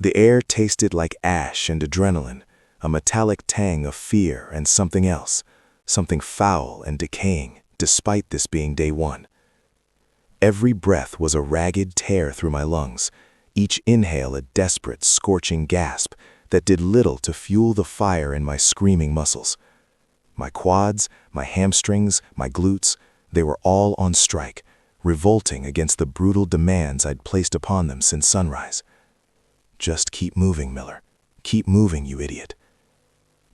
The air tasted like ash and adrenaline, a metallic tang of fear and something else, something foul and decaying, despite this being day one. Every breath was a ragged tear through my lungs, each inhale a desperate, scorching gasp that did little to fuel the fire in my screaming muscles. My quads, my hamstrings, my glutes, they were all on strike, revolting against the brutal demands I'd placed upon them since sunrise. Just keep moving, Miller. Keep moving, you idiot.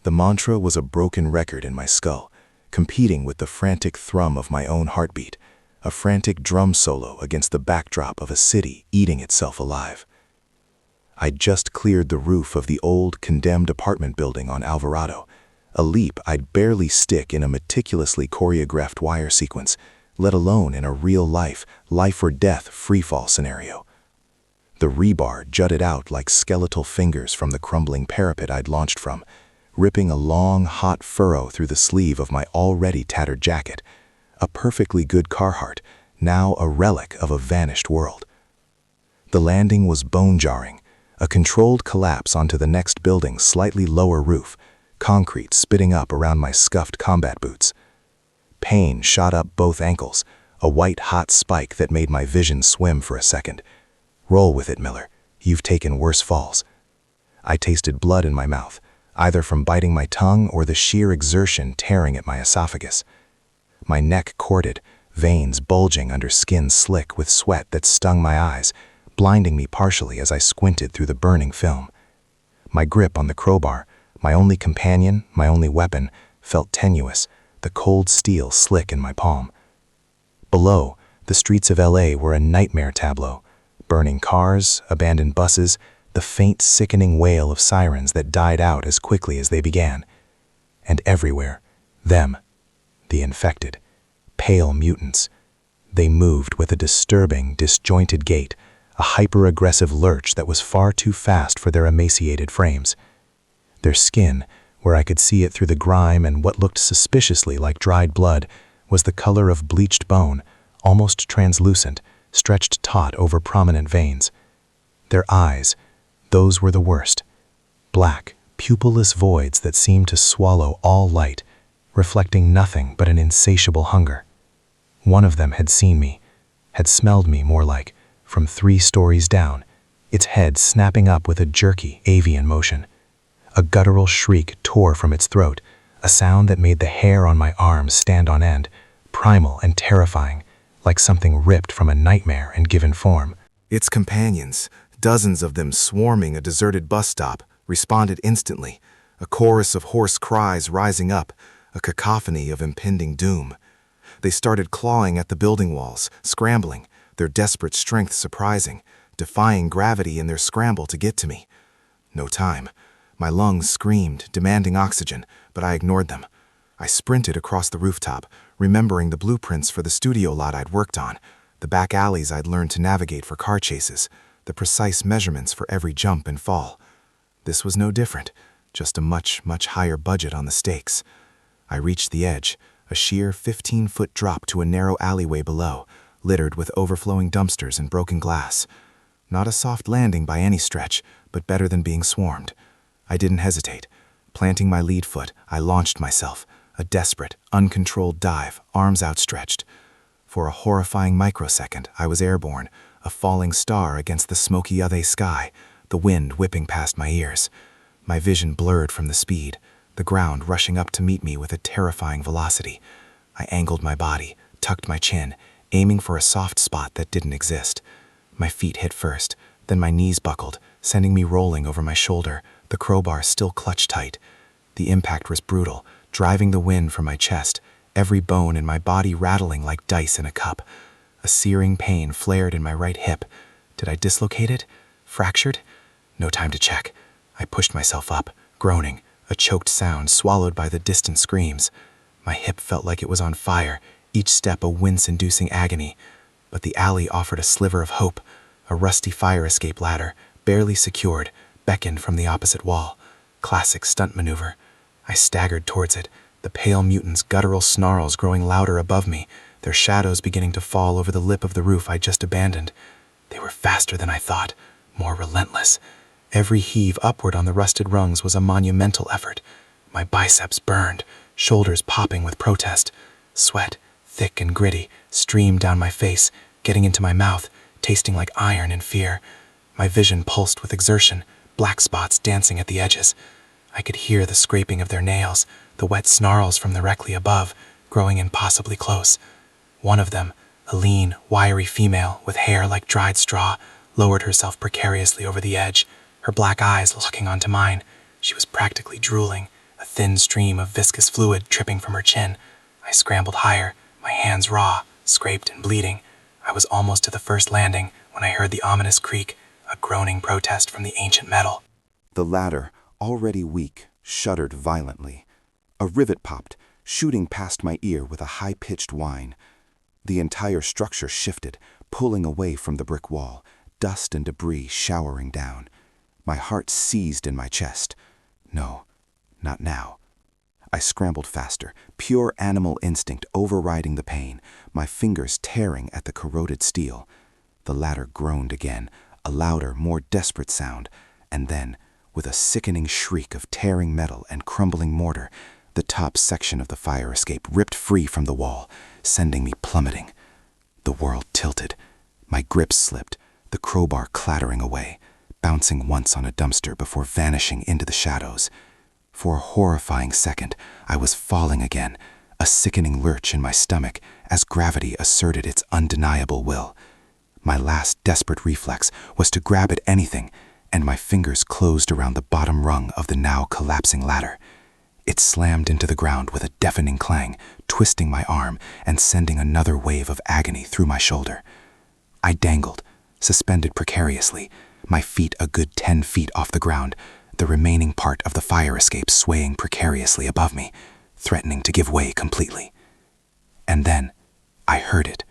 The mantra was a broken record in my skull, competing with the frantic thrum of my own heartbeat, a frantic drum solo against the backdrop of a city eating itself alive. I'd just cleared the roof of the old, condemned apartment building on Alvarado, a leap I'd barely stick in a meticulously choreographed wire sequence, let alone in a real-life, life-or-death freefall scenario. The rebar jutted out like skeletal fingers from the crumbling parapet I'd launched from, ripping a long, hot furrow through the sleeve of my already tattered jacket, a perfectly good Carhartt, now a relic of a vanished world. The landing was bone-jarring, a controlled collapse onto the next building's slightly lower roof, concrete spitting up around my scuffed combat boots. Pain shot up both ankles, a white-hot spike that made my vision swim for a second. Roll with it, Miller. You've taken worse falls. I tasted blood in my mouth, either from biting my tongue or the sheer exertion tearing at my esophagus. My neck corded, veins bulging under skin slick with sweat that stung my eyes, blinding me partially as I squinted through the burning film. My grip on the crowbar, my only companion, my only weapon, felt tenuous, the cold steel slick in my palm. Below, the streets of LA were a nightmare tableau. Burning cars, abandoned buses, the faint, sickening wail of sirens that died out as quickly as they began. And everywhere, them, the infected, pale mutants. They moved with a disturbing, disjointed gait, a hyper-aggressive lurch that was far too fast for their emaciated frames. Their skin, where I could see it through the grime and what looked suspiciously like dried blood, was the color of bleached bone, almost translucent, stretched taut over prominent veins. Their eyes, those were the worst. Black, pupilless voids that seemed to swallow all light, reflecting nothing but an insatiable hunger. One of them had seen me, had smelled me more like, from 3 stories down, its head snapping up with a jerky, avian motion. A guttural shriek tore from its throat, a sound that made the hair on my arms stand on end, primal and terrifying, like something ripped from a nightmare and given form. Its companions, dozens of them swarming a deserted bus stop, responded instantly, a chorus of hoarse cries rising up, a cacophony of impending doom. They started clawing at the building walls, scrambling, their desperate strength surprising, defying gravity in their scramble to get to me. No time. My lungs screamed, demanding oxygen, but I ignored them. I sprinted across the rooftop, remembering the blueprints for the studio lot I'd worked on, the back alleys I'd learned to navigate for car chases, the precise measurements for every jump and fall. This was no different, just a much, much higher budget on the stakes. I reached the edge, a sheer 15-foot drop to a narrow alleyway below, littered with overflowing dumpsters and broken glass. Not a soft landing by any stretch, but better than being swarmed. I didn't hesitate. Planting my lead foot, I launched myself, a desperate, uncontrolled dive, arms outstretched. For a horrifying microsecond, I was airborne, a falling star against the smoky LA sky, the wind whipping past my ears. My vision blurred from the speed, the ground rushing up to meet me with a terrifying velocity. I angled my body, tucked my chin, aiming for a soft spot that didn't exist. My feet hit first, then my knees buckled, sending me rolling over my shoulder, the crowbar still clutched tight. The impact was brutal, driving the wind from my chest, every bone in my body rattling like dice in a cup. A searing pain flared in my right hip. Did I dislocate it? Fractured? No time to check. I pushed myself up, groaning, a choked sound swallowed by the distant screams. My hip felt like it was on fire, each step a wince-inducing agony. But the alley offered a sliver of hope. A rusty fire escape ladder, barely secured, beckoned from the opposite wall. Classic stunt maneuver. I staggered towards it, the pale mutants' guttural snarls growing louder above me, their shadows beginning to fall over the lip of the roof I'd just abandoned. They were faster than I thought, more relentless. Every heave upward on the rusted rungs was a monumental effort. My biceps burned, shoulders popping with protest. Sweat, thick and gritty, streamed down my face, getting into my mouth, tasting like iron and fear. My vision pulsed with exertion, black spots dancing at the edges. I could hear the scraping of their nails, the wet snarls from directly above, growing impossibly close. One of them, a lean, wiry female with hair like dried straw, lowered herself precariously over the edge, her black eyes locking onto mine. She was practically drooling, a thin stream of viscous fluid dripping from her chin. I scrambled higher, my hands raw, scraped and bleeding. I was almost to the first landing when I heard the ominous creak, a groaning protest from the ancient metal. The ladder, already weak, shuddered violently. A rivet popped, shooting past my ear with a high-pitched whine. The entire structure shifted, pulling away from the brick wall, dust and debris showering down. My heart seized in my chest. No, not now. I scrambled faster, pure animal instinct overriding the pain, my fingers tearing at the corroded steel. The ladder groaned again, a louder, more desperate sound, and then, with a sickening shriek of tearing metal and crumbling mortar, the top section of the fire escape ripped free from the wall, sending me plummeting. The world tilted. My grip slipped, the crowbar clattering away, bouncing once on a dumpster before vanishing into the shadows. For a horrifying second, I was falling again, a sickening lurch in my stomach as gravity asserted its undeniable will. My last desperate reflex was to grab at anything, and my fingers closed around the bottom rung of the now collapsing ladder. It slammed into the ground with a deafening clang, twisting my arm and sending another wave of agony through my shoulder. I dangled, suspended precariously, my feet a good 10 feet off the ground, the remaining part of the fire escape swaying precariously above me, threatening to give way completely. And then, I heard it,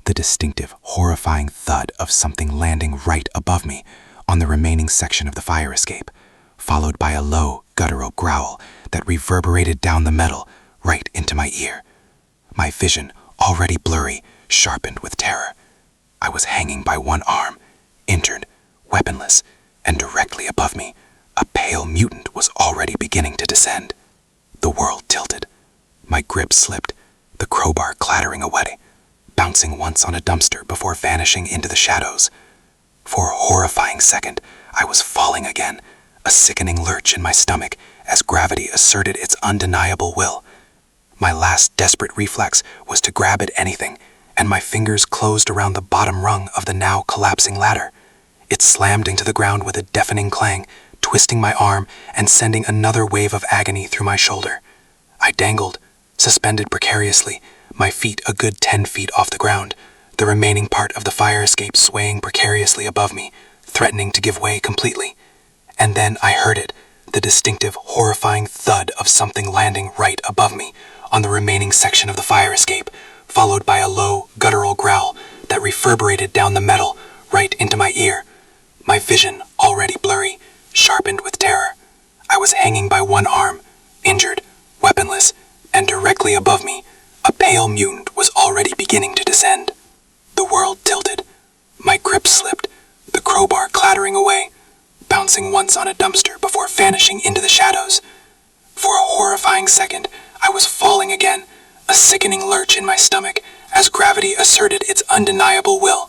the distinctive, horrifying thud of something landing right above me on the remaining section of the fire escape, followed by a low, guttural growl that reverberated down the metal right into my ear. My vision, already blurry, sharpened with terror. I was hanging by one arm, injured, weaponless, and directly above me, a pale mutant was already beginning to descend. The world tilted. My grip slipped, the crowbar clattering away, bouncing once on a dumpster before vanishing into the shadows. For a horrifying second, I was falling again, a sickening lurch in my stomach as gravity asserted its undeniable will. My last desperate reflex was to grab at anything, and my fingers closed around the bottom rung of the now collapsing ladder. It slammed into the ground with a deafening clang, twisting my arm and sending another wave of agony through my shoulder. I dangled, suspended precariously, my feet a good 10 feet off the ground, the remaining part of the fire escape swaying precariously above me, threatening to give way completely. And then I heard it, the distinctive, horrifying thud of something landing right above me on the remaining section of the fire escape, followed by a low, guttural growl that reverberated down the metal right into my ear. My vision, already blurry, sharpened with terror. I was hanging by one arm, injured, weaponless, and directly above me, a pale mutant was already beginning to descend. The world tilted. My grip slipped, the crowbar clattering away, bouncing once on a dumpster before vanishing into the shadows. For a horrifying second, I was falling again, a sickening lurch in my stomach as gravity asserted its undeniable will.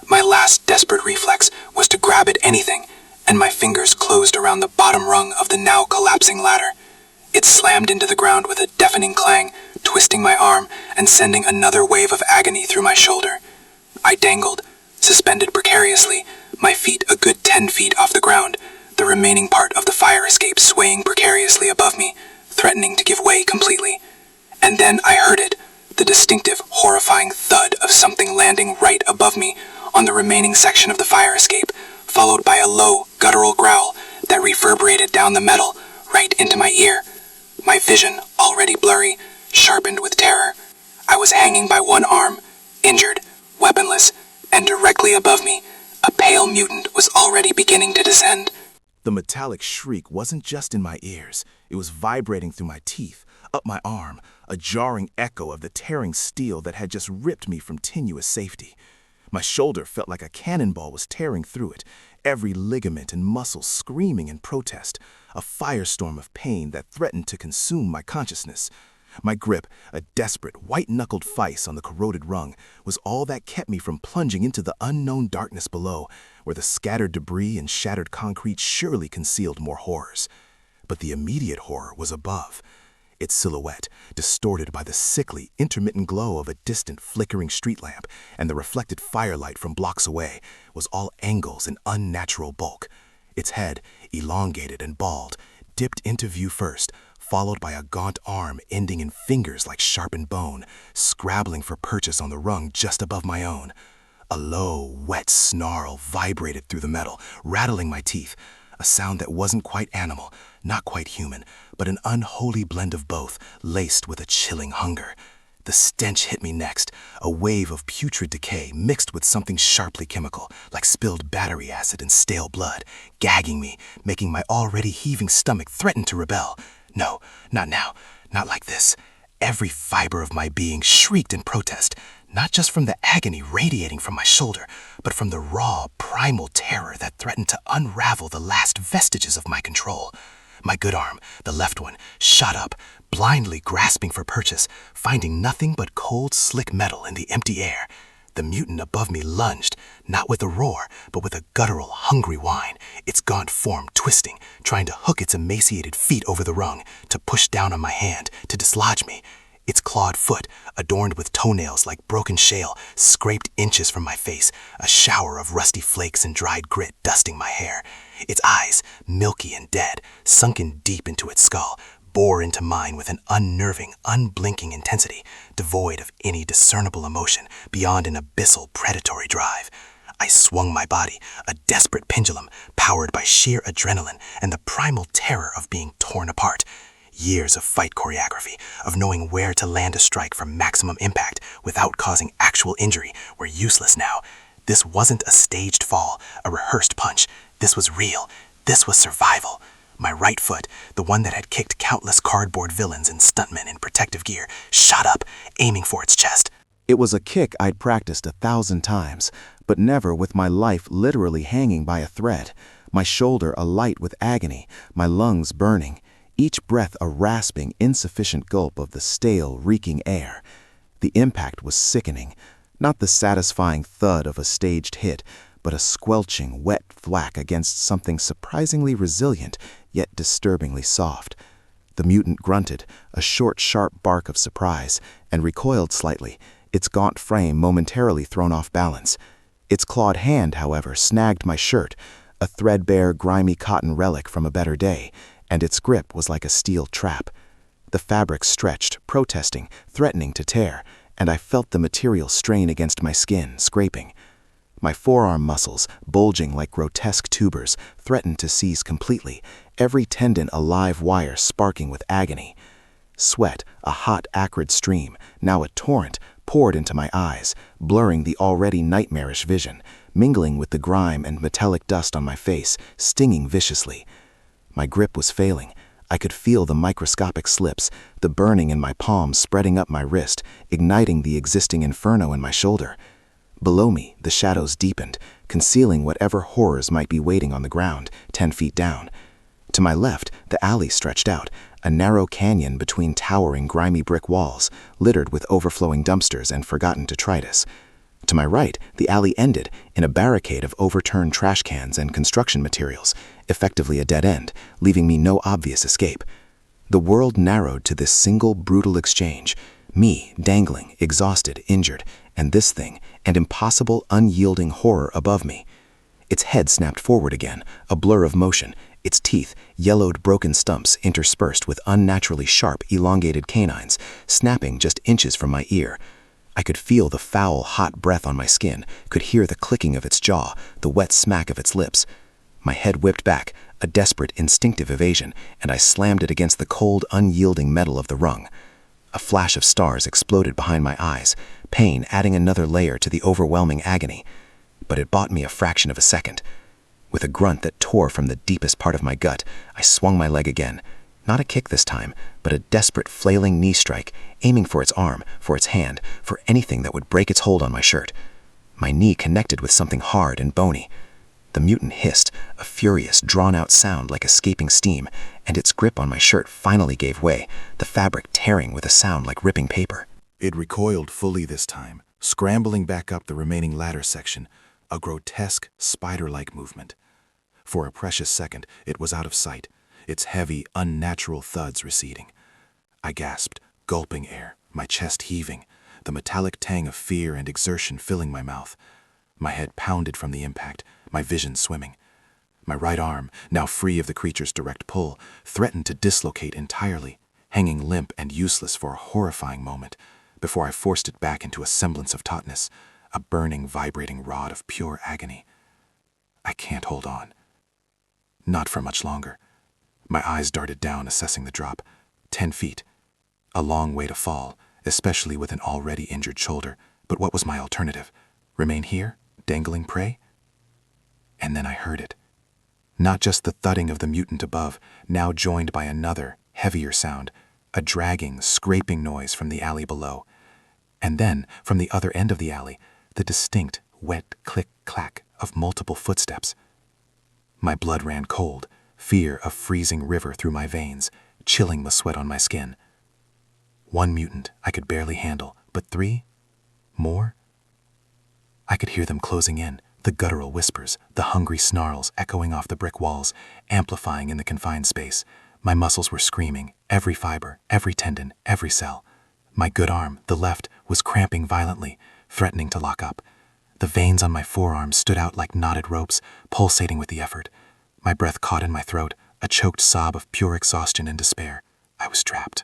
My last desperate reflex was to grab at anything, and my fingers closed around the bottom rung of the now collapsing ladder. It slammed into the ground with a deafening clang, twisting my arm and sending another wave of agony through my shoulder. I dangled, suspended precariously, my feet a good 10 feet off the ground, the remaining part of the fire escape swaying precariously above me, threatening to give way completely. And then I heard it, the distinctive, horrifying thud of something landing right above me on the remaining section of the fire escape, followed by a low, guttural growl that reverberated down the metal right into my ear. My vision, already blurry, sharpened with terror. I was hanging by one arm, injured, weaponless, and directly above me, a pale mutant was already beginning to descend. The metallic shriek wasn't just in my ears, it was vibrating through my teeth, up my arm, a jarring echo of the tearing steel that had just ripped me from tenuous safety. My shoulder felt like a cannonball was tearing through it, every ligament and muscle screaming in protest, a firestorm of pain that threatened to consume my consciousness. My grip, a desperate, white-knuckled vice on the corroded rung, was all that kept me from plunging into the unknown darkness below, where the scattered debris and shattered concrete surely concealed more horrors. But the immediate horror was above. Its silhouette, distorted by the sickly, intermittent glow of a distant, flickering street lamp and the reflected firelight from blocks away, was all angles and unnatural bulk. Its head, elongated and bald, dipped into view first, followed by a gaunt arm ending in fingers like sharpened bone, scrabbling for purchase on the rung just above my own. A low, wet snarl vibrated through the metal, rattling my teeth, a sound that wasn't quite animal, not quite human, but an unholy blend of both, laced with a chilling hunger. The stench hit me next, a wave of putrid decay mixed with something sharply chemical, like spilled battery acid and stale blood, gagging me, making my already heaving stomach threaten to rebel. No, not now, not like this. Every fiber of my being shrieked in protest, not just from the agony radiating from my shoulder, but from the raw, primal terror that threatened to unravel the last vestiges of my control. My good arm, the left one, shot up, blindly grasping for purchase, finding nothing but cold, slick metal in the empty air. The mutant above me lunged, not with a roar, but with a guttural, hungry whine, its gaunt form twisting, trying to hook its emaciated feet over the rung, to push down on my hand, to dislodge me. Its clawed foot, adorned with toenails like broken shale, scraped inches from my face, a shower of rusty flakes and dried grit dusting my hair. Its eyes, milky and dead, sunken deep into its skull, bore into mine with an unnerving, unblinking intensity, devoid of any discernible emotion beyond an abyssal predatory drive. I swung my body, a desperate pendulum, powered by sheer adrenaline and the primal terror of being torn apart. Years of fight choreography, of knowing where to land a strike for maximum impact without causing actual injury, were useless now. This wasn't a staged fall, a rehearsed punch. This was real. This was survival. My right foot, the one that had kicked countless cardboard villains and stuntmen in protective gear, shot up, aiming for its chest. It was a kick I'd practiced 1,000 times, but never with my life literally hanging by a thread, my shoulder alight with agony, my lungs burning, each breath a rasping, insufficient gulp of the stale, reeking air. The impact was sickening, not the satisfying thud of a staged hit, but a squelching, wet thwack against something surprisingly resilient, yet disturbingly soft. The mutant grunted, a short, sharp bark of surprise, and recoiled slightly, its gaunt frame momentarily thrown off balance. Its clawed hand, however, snagged my shirt, a threadbare, grimy cotton relic from a better day, and its grip was like a steel trap. The fabric stretched, protesting, threatening to tear, and I felt the material strain against my skin, scraping. My forearm muscles, bulging like grotesque tubers, threatened to seize completely, every tendon a live wire sparking with agony. Sweat, a hot, acrid stream, now a torrent, poured into my eyes, blurring the already nightmarish vision, mingling with the grime and metallic dust on my face, stinging viciously. My grip was failing. I could feel the microscopic slips, the burning in my palm spreading up my wrist, igniting the existing inferno in my shoulder. Below me, the shadows deepened, concealing whatever horrors might be waiting on the ground, 10 feet down. To my left, the alley stretched out, a narrow canyon between towering, grimy brick walls, littered with overflowing dumpsters and forgotten detritus. To my right, the alley ended in a barricade of overturned trash cans and construction materials, effectively a dead end, leaving me no obvious escape. The world narrowed to this single brutal exchange, me dangling, exhausted, injured, and this thing, an impossible, unyielding horror above me. Its head snapped forward again, a blur of motion, its teeth, yellowed broken stumps interspersed with unnaturally sharp, elongated canines, snapping just inches from my ear. I could feel the foul, hot breath on my skin, could hear the clicking of its jaw, the wet smack of its lips. My head whipped back, a desperate, instinctive evasion, and I slammed it against the cold, unyielding metal of the rung. A flash of stars exploded behind my eyes, pain adding another layer to the overwhelming agony. But it bought me a fraction of a second. With a grunt that tore from the deepest part of my gut, I swung my leg again. Not a kick this time, but a desperate, flailing knee strike, aiming for its arm, for its hand, for anything that would break its hold on my shirt. My knee connected with something hard and bony. The mutant hissed, a furious, drawn-out sound like escaping steam, and its grip on my shirt finally gave way, the fabric tearing with a sound like ripping paper. It recoiled fully this time, scrambling back up the remaining ladder section, a grotesque, spider-like movement. For a precious second, it was out of sight, its heavy, unnatural thuds receding. I gasped, gulping air, my chest heaving, the metallic tang of fear and exertion filling my mouth. My head pounded from the impact, my vision swimming. My right arm, now free of the creature's direct pull, threatened to dislocate entirely, hanging limp and useless for a horrifying moment, before I forced it back into a semblance of tautness, a burning, vibrating rod of pure agony. I can't hold on. Not for much longer. My eyes darted down, assessing the drop. 10 feet. A long way to fall, especially with an already injured shoulder. But what was my alternative? Remain here, dangling prey? And then I heard it. Not just the thudding of the mutant above, now joined by another, heavier sound, a dragging, scraping noise from the alley below. And then, from the other end of the alley, the distinct, wet click-clack of multiple footsteps. My blood ran cold, fear of freezing river through my veins, chilling the sweat on my skin. 1 mutant I could barely handle, but 3? More? I could hear them closing in, the guttural whispers, the hungry snarls echoing off the brick walls, amplifying in the confined space. My muscles were screaming, every fiber, every tendon, every cell. My good arm, the left, was cramping violently, threatening to lock up. The veins on my forearm stood out like knotted ropes, pulsating with the effort. My breath caught in my throat, a choked sob of pure exhaustion and despair. I was trapped.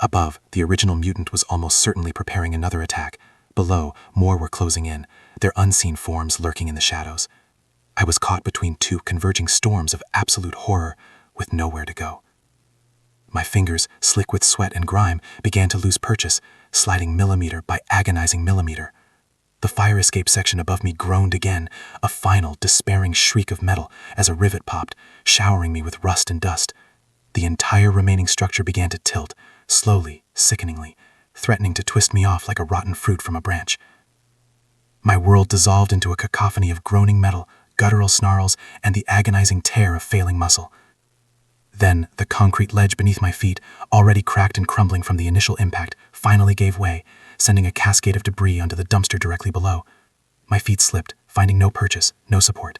Above, the original mutant was almost certainly preparing another attack. Below, more were closing in, their unseen forms lurking in the shadows. I was caught between 2 converging storms of absolute horror, with nowhere to go. My fingers, slick with sweat and grime, began to lose purchase, sliding millimeter by agonizing millimeter. The fire escape section above me groaned again, a final, despairing shriek of metal as a rivet popped, showering me with rust and dust. The entire remaining structure began to tilt, slowly, sickeningly, threatening to twist me off like a rotten fruit from a branch. My world dissolved into a cacophony of groaning metal, guttural snarls, and the agonizing tear of failing muscle. Then, the concrete ledge beneath my feet, already cracked and crumbling from the initial impact, finally gave way, sending a cascade of debris onto the dumpster directly below. My feet slipped, finding no purchase, no support.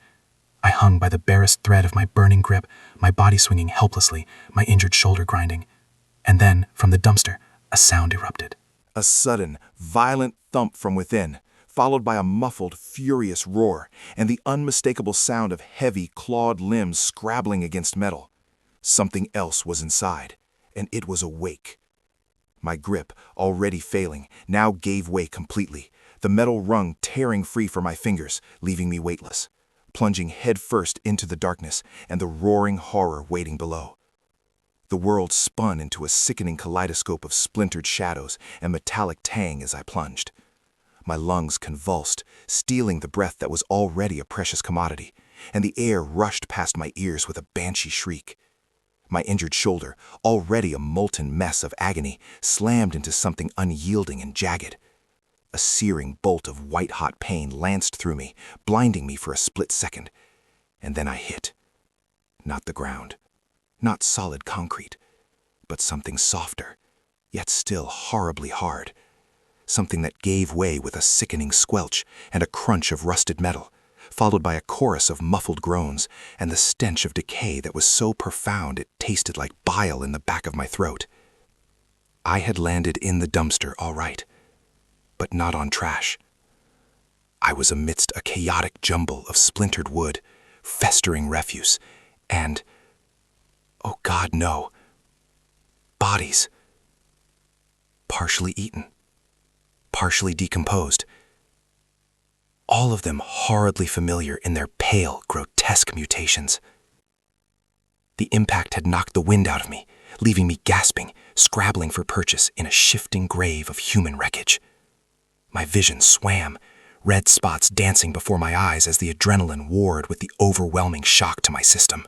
I hung by the barest thread of my burning grip, my body swinging helplessly, my injured shoulder grinding. And then, from the dumpster, a sound erupted. A sudden, violent thump from within, followed by a muffled, furious roar, and the unmistakable sound of heavy, clawed limbs scrabbling against metal. Something else was inside, and it was awake. My grip, already failing, now gave way completely, the metal rung tearing free from my fingers, leaving me weightless, plunging headfirst into the darkness and the roaring horror waiting below. The world spun into a sickening kaleidoscope of splintered shadows and metallic tang as I plunged. My lungs convulsed, stealing the breath that was already a precious commodity, and the air rushed past my ears with a banshee shriek. My injured shoulder, already a molten mess of agony, slammed into something unyielding and jagged. A searing bolt of white-hot pain lanced through me, blinding me for a split second. And then I hit. Not the ground. Not solid concrete, but something softer, yet still horribly hard. Something that gave way with a sickening squelch and a crunch of rusted metal, followed by a chorus of muffled groans and the stench of decay that was so profound it tasted like bile in the back of my throat. I had landed in the dumpster all right, but not on trash. I was amidst a chaotic jumble of splintered wood, festering refuse, and, oh God, no, bodies. Partially eaten, partially decomposed. All of them horridly familiar in their pale, grotesque mutations. The impact had knocked the wind out of me, leaving me gasping, scrabbling for purchase in a shifting grave of human wreckage. My vision swam, red spots dancing before my eyes as the adrenaline warred with the overwhelming shock to my system.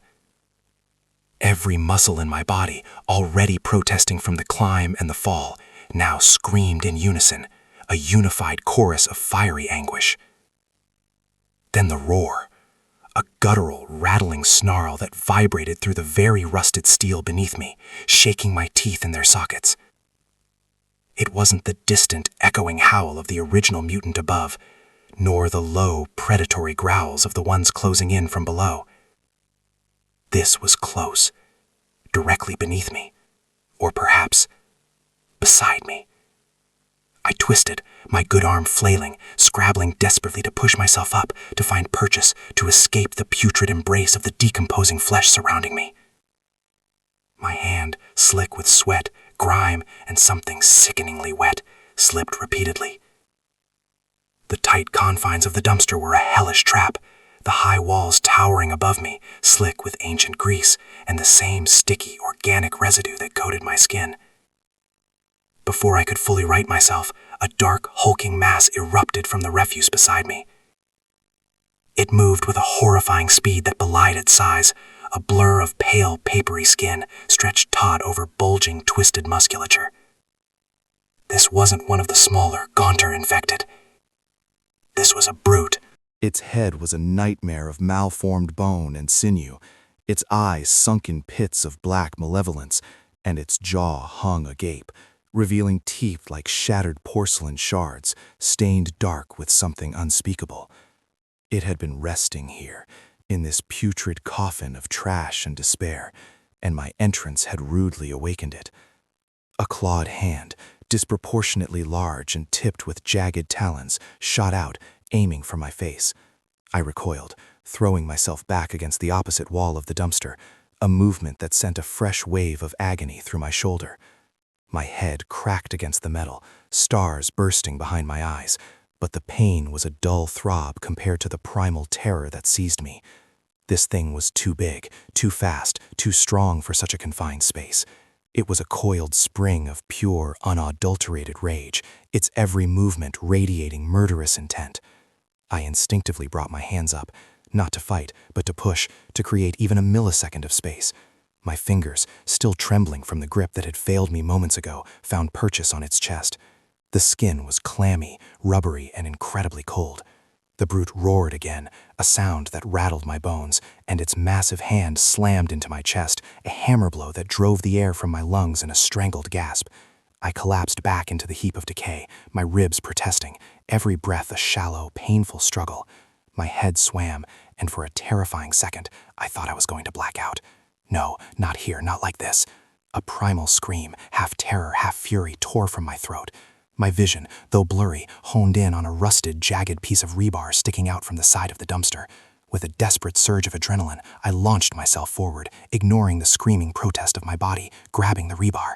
Every muscle in my body, already protesting from the climb and the fall, now screamed in unison, a unified chorus of fiery anguish. Then the roar, a guttural, rattling snarl that vibrated through the very rusted steel beneath me, shaking my teeth in their sockets. It wasn't the distant, echoing howl of the original mutant above, nor the low, predatory growls of the ones closing in from below. This was close, directly beneath me, or perhaps beside me. I twisted, my good arm flailing, scrabbling desperately to push myself up, to find purchase, to escape the putrid embrace of the decomposing flesh surrounding me. My hand, slick with sweat, grime, and something sickeningly wet, slipped repeatedly. The tight confines of the dumpster were a hellish trap, the high walls towering above me, slick with ancient grease, and the same sticky, organic residue that coated my skin. Before I could fully right myself, a dark, hulking mass erupted from the refuse beside me. It moved with a horrifying speed that belied its size, a blur of pale, papery skin stretched taut over bulging, twisted musculature. This wasn't one of the smaller, gaunter infected. This was a brute. Its head was a nightmare of malformed bone and sinew, its eyes sunk in pits of black malevolence, and its jaw hung agape, revealing teeth like shattered porcelain shards, stained dark with something unspeakable. It had been resting here, in this putrid coffin of trash and despair, and my entrance had rudely awakened it. A clawed hand, disproportionately large and tipped with jagged talons, shot out, aiming for my face. I recoiled, throwing myself back against the opposite wall of the dumpster, a movement that sent a fresh wave of agony through my shoulder. My head cracked against the metal, stars bursting behind my eyes, but the pain was a dull throb compared to the primal terror that seized me. This thing was too big, too fast, too strong for such a confined space. It was a coiled spring of pure, unadulterated rage, its every movement radiating murderous intent. I instinctively brought my hands up, not to fight, but to push, to create even a millisecond of space. My fingers, still trembling from the grip that had failed me moments ago, found purchase on its chest. The skin was clammy, rubbery, and incredibly cold. The brute roared again, a sound that rattled my bones, and its massive hand slammed into my chest, a hammer blow that drove the air from my lungs in a strangled gasp. I collapsed back into the heap of decay, my ribs protesting, every breath a shallow, painful struggle. My head swam, and for a terrifying second, I thought I was going to black out. No, not here, not like this. A primal scream, half terror, half fury, tore from my throat. My vision, though blurry, honed in on a rusted, jagged piece of rebar sticking out from the side of the dumpster. With a desperate surge of adrenaline, I launched myself forward, ignoring the screaming protest of my body, grabbing the rebar.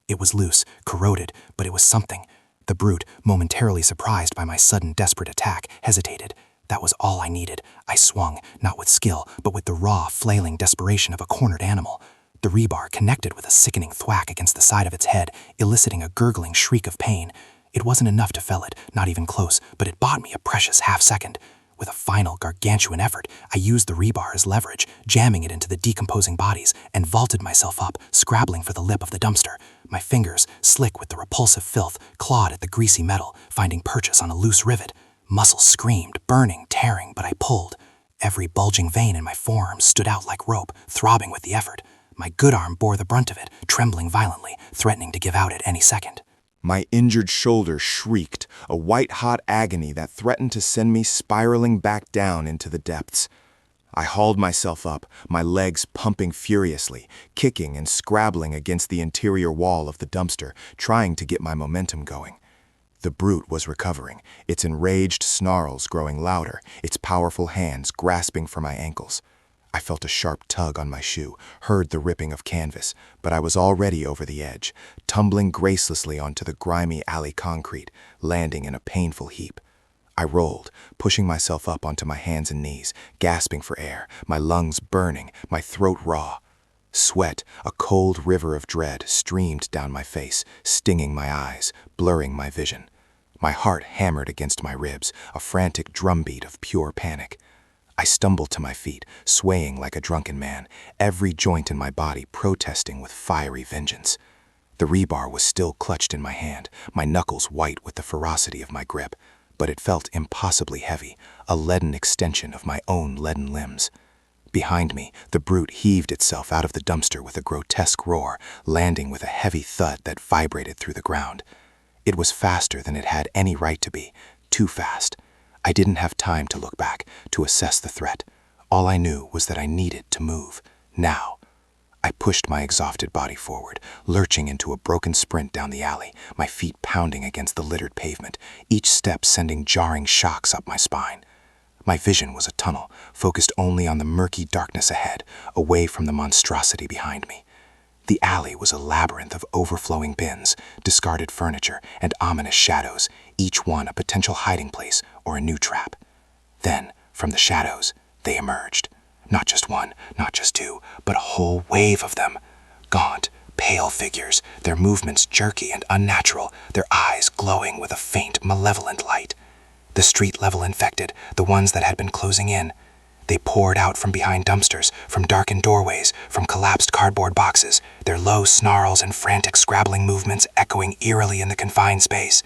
It was loose, corroded, but it was something. The brute, momentarily surprised by my sudden, desperate attack, hesitated. That was all I needed. I swung, not with skill, but with the raw, flailing desperation of a cornered animal. The rebar connected with a sickening thwack against the side of its head, eliciting a gurgling shriek of pain. It wasn't enough to fell it, not even close, but it bought me a precious half-second. With a final, gargantuan effort, I used the rebar as leverage, jamming it into the decomposing bodies, and vaulted myself up, scrabbling for the lip of the dumpster. My fingers, slick with the repulsive filth, clawed at the greasy metal, finding purchase on a loose rivet. Muscles screamed, burning, tearing, but I pulled. Every bulging vein in my forearm stood out like rope, throbbing with the effort. My good arm bore the brunt of it, trembling violently, threatening to give out at any second. My injured shoulder shrieked, a white-hot agony that threatened to send me spiraling back down into the depths. I hauled myself up, my legs pumping furiously, kicking and scrabbling against the interior wall of the dumpster, trying to get my momentum going. The brute was recovering, its enraged snarls growing louder, its powerful hands grasping for my ankles. I felt a sharp tug on my shoe, heard the ripping of canvas, but I was already over the edge, tumbling gracelessly onto the grimy alley concrete, landing in a painful heap. I rolled, pushing myself up onto my hands and knees, gasping for air, my lungs burning, my throat raw. Sweat, a cold river of dread, streamed down my face, stinging my eyes, blurring my vision. My heart hammered against my ribs, a frantic drumbeat of pure panic. I stumbled to my feet, swaying like a drunken man, every joint in my body protesting with fiery vengeance. The rebar was still clutched in my hand, my knuckles white with the ferocity of my grip. but it felt impossibly heavy, a leaden extension of my own leaden limbs. Behind me, the brute heaved itself out of the dumpster with a grotesque roar, landing with a heavy thud that vibrated through the ground. It was faster than it had any right to be, too fast. I didn't have time to look back, to assess the threat. All I knew was that I needed to move, now. I pushed my exhausted body forward, lurching into a broken sprint down the alley, my feet pounding against the littered pavement, each step sending jarring shocks up my spine. My vision was a tunnel, focused only on the murky darkness ahead, away from the monstrosity behind me. The alley was a labyrinth of overflowing bins, discarded furniture, and ominous shadows, each one a potential hiding place or a new trap. Then, from the shadows, they emerged. Not just one, not just two, but a whole wave of them. Gaunt, pale figures, their movements jerky and unnatural, their eyes glowing with a faint, malevolent light. The street-level infected, the ones that had been closing in. They poured out from behind dumpsters, from darkened doorways, from collapsed cardboard boxes, their low snarls and frantic scrabbling movements echoing eerily in the confined space.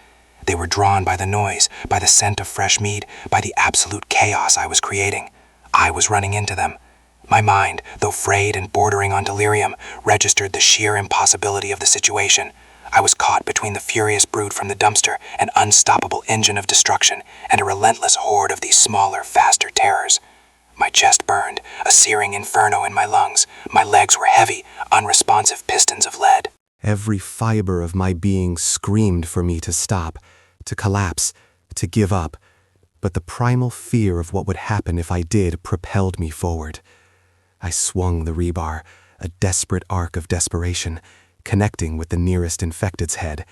They were drawn by the noise, by the scent of fresh meat, by the absolute chaos I was creating. I was running into them. My mind, though frayed and bordering on delirium, registered the sheer impossibility of the situation. I was caught between the furious brute from the dumpster, an unstoppable engine of destruction, and a relentless horde of these smaller, faster terrors. My chest burned, a searing inferno in my lungs. My legs were heavy, unresponsive pistons of lead. Every fiber of my being screamed for me to stop, to collapse, to give up. But the primal fear of what would happen if I did propelled me forward. I swung the rebar, a desperate arc of desperation, connecting with the nearest infected's head.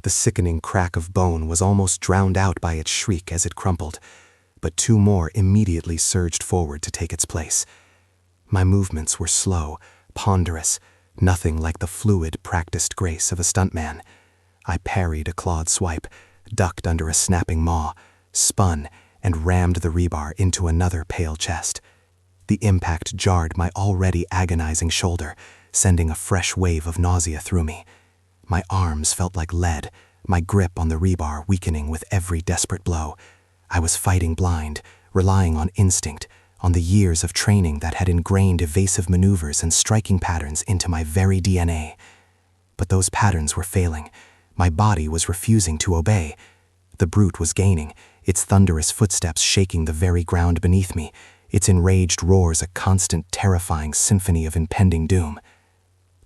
The sickening crack of bone was almost drowned out by its shriek as it crumpled, but two more immediately surged forward to take its place. My movements were slow, ponderous, nothing like the fluid, practiced grace of a stuntman. I parried a clawed swipe, ducked under a snapping maw, spun, and rammed the rebar into another pale chest. The impact jarred my already agonizing shoulder, sending a fresh wave of nausea through me. My arms felt like lead, my grip on the rebar weakening with every desperate blow. I was fighting blind, relying on instinct, on the years of training that had ingrained evasive maneuvers and striking patterns into my very DNA. But those patterns were failing. My body was refusing to obey. The brute was gaining, its thunderous footsteps shaking the very ground beneath me, its enraged roars a constant, terrifying symphony of impending doom.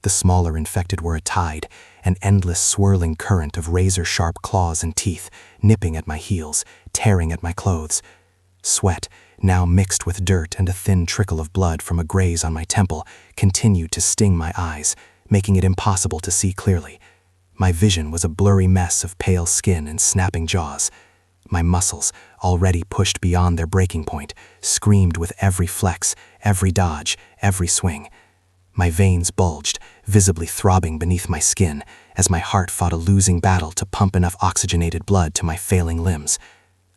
The smaller infected were a tide, an endless swirling current of razor-sharp claws and teeth, nipping at my heels, tearing at my clothes. Sweat, now mixed with dirt and a thin trickle of blood from a graze on my temple, continued to sting my eyes, making it impossible to see clearly. My vision was a blurry mess of pale skin and snapping jaws. My muscles, already pushed beyond their breaking point, screamed with every flex, every dodge, every swing. My veins bulged, visibly throbbing beneath my skin, as my heart fought a losing battle to pump enough oxygenated blood to my failing limbs.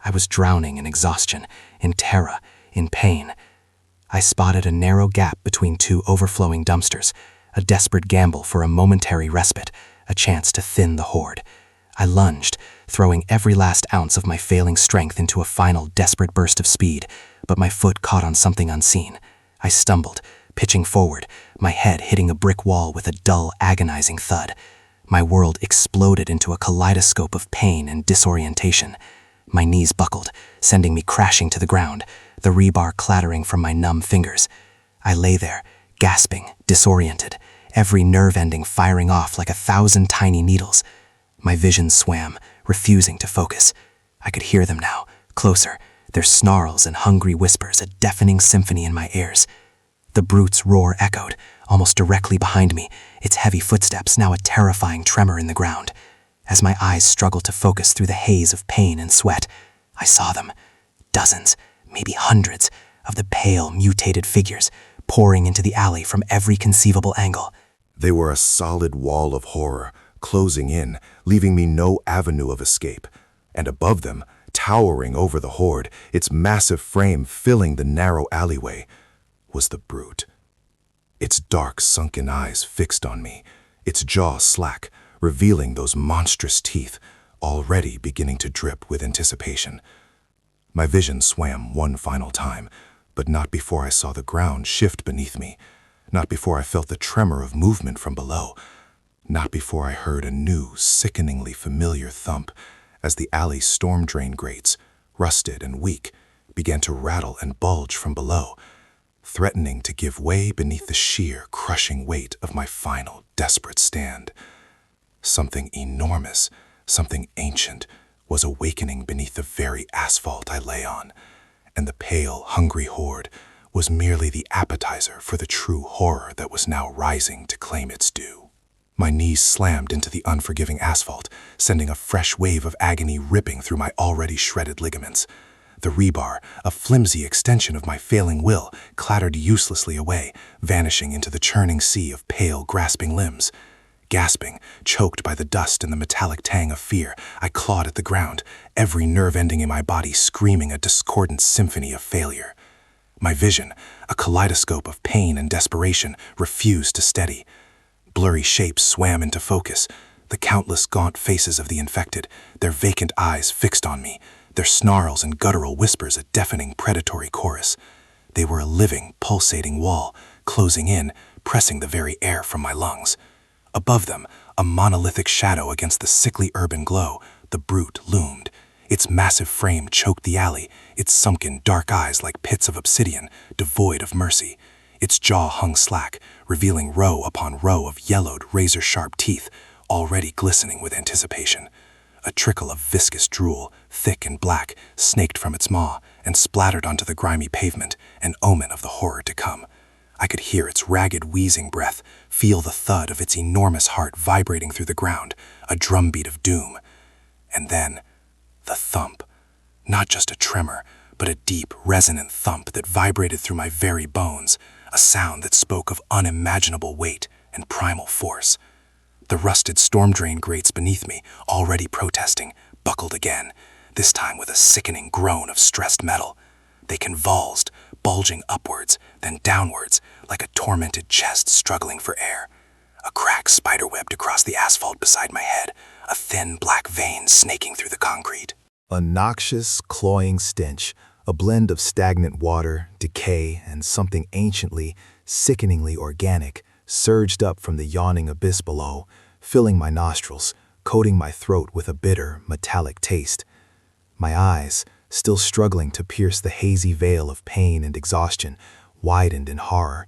I was drowning in exhaustion, in terror, in pain. I spotted a narrow gap between two overflowing dumpsters, a desperate gamble for a momentary respite, a chance to thin the horde. I lunged, throwing every last ounce of my failing strength into a final desperate burst of speed, but my foot caught on something unseen. I stumbled, pitching forward, my head hitting a brick wall with a dull, agonizing thud. My world exploded into a kaleidoscope of pain and disorientation. My knees buckled, sending me crashing to the ground, the rebar clattering from my numb fingers. I lay there, gasping, disoriented, every nerve ending firing off like 1,000 tiny needles. My vision swam, refusing to focus. I could hear them now, closer, their snarls and hungry whispers a deafening symphony in my ears. The brute's roar echoed, almost directly behind me, its heavy footsteps now a terrifying tremor in the ground. As my eyes struggled to focus through the haze of pain and sweat, I saw them. Dozens, maybe hundreds, of the pale, mutated figures pouring into the alley from every conceivable angle. They were a solid wall of horror, closing in, leaving me no avenue of escape. And above them, towering over the horde, its massive frame filling the narrow alleyway, was the brute. Its dark, sunken eyes fixed on me, its jaw slack, revealing those monstrous teeth, already beginning to drip with anticipation. My vision swam one final time, but not before I saw the ground shift beneath me, not before I felt the tremor of movement from below, not before I heard a new, sickeningly familiar thump as the alley's storm drain grates, rusted and weak, began to rattle and bulge from below, threatening to give way beneath the sheer, crushing weight of my final, desperate stand. Something enormous, something ancient, was awakening beneath the very asphalt I lay on, and the pale, hungry horde was merely the appetizer for the true horror that was now rising to claim its due. My knees slammed into the unforgiving asphalt, sending a fresh wave of agony ripping through my already shredded ligaments. The rebar, a flimsy extension of my failing will, clattered uselessly away, vanishing into the churning sea of pale, grasping limbs. Gasping, choked by the dust and the metallic tang of fear, I clawed at the ground, every nerve ending in my body screaming a discordant symphony of failure. My vision, a kaleidoscope of pain and desperation, refused to steady. Blurry shapes swam into focus, the countless gaunt faces of the infected, their vacant eyes fixed on me, their snarls and guttural whispers a deafening predatory chorus. They were a living, pulsating wall, closing in, pressing the very air from my lungs. Above them, a monolithic shadow against the sickly urban glow, the brute loomed. Its massive frame choked the alley, its sunken, dark eyes like pits of obsidian, devoid of mercy. Its jaw hung slack, revealing row upon row of yellowed, razor-sharp teeth, already glistening with anticipation. A trickle of viscous drool, thick and black, snaked from its maw and splattered onto the grimy pavement, an omen of the horror to come. I could hear its ragged, wheezing breath, feel the thud of its enormous heart vibrating through the ground, a drumbeat of doom. And then, the thump. Not just a tremor, but a deep, resonant thump that vibrated through my very bones, a sound that spoke of unimaginable weight and primal force. The rusted storm drain grates beneath me, already protesting, buckled again, this time with a sickening groan of stressed metal. They convulsed, bulging upwards, then downwards, like a tormented chest struggling for air. A crack spiderwebbed across the asphalt beside my head, a thin black vein snaking through the concrete. A noxious, cloying stench, a blend of stagnant water, decay, and something anciently, sickeningly organic, surged up from the yawning abyss below, filling my nostrils, coating my throat with a bitter, metallic taste. My eyes, still struggling to pierce the hazy veil of pain and exhaustion, widened in horror.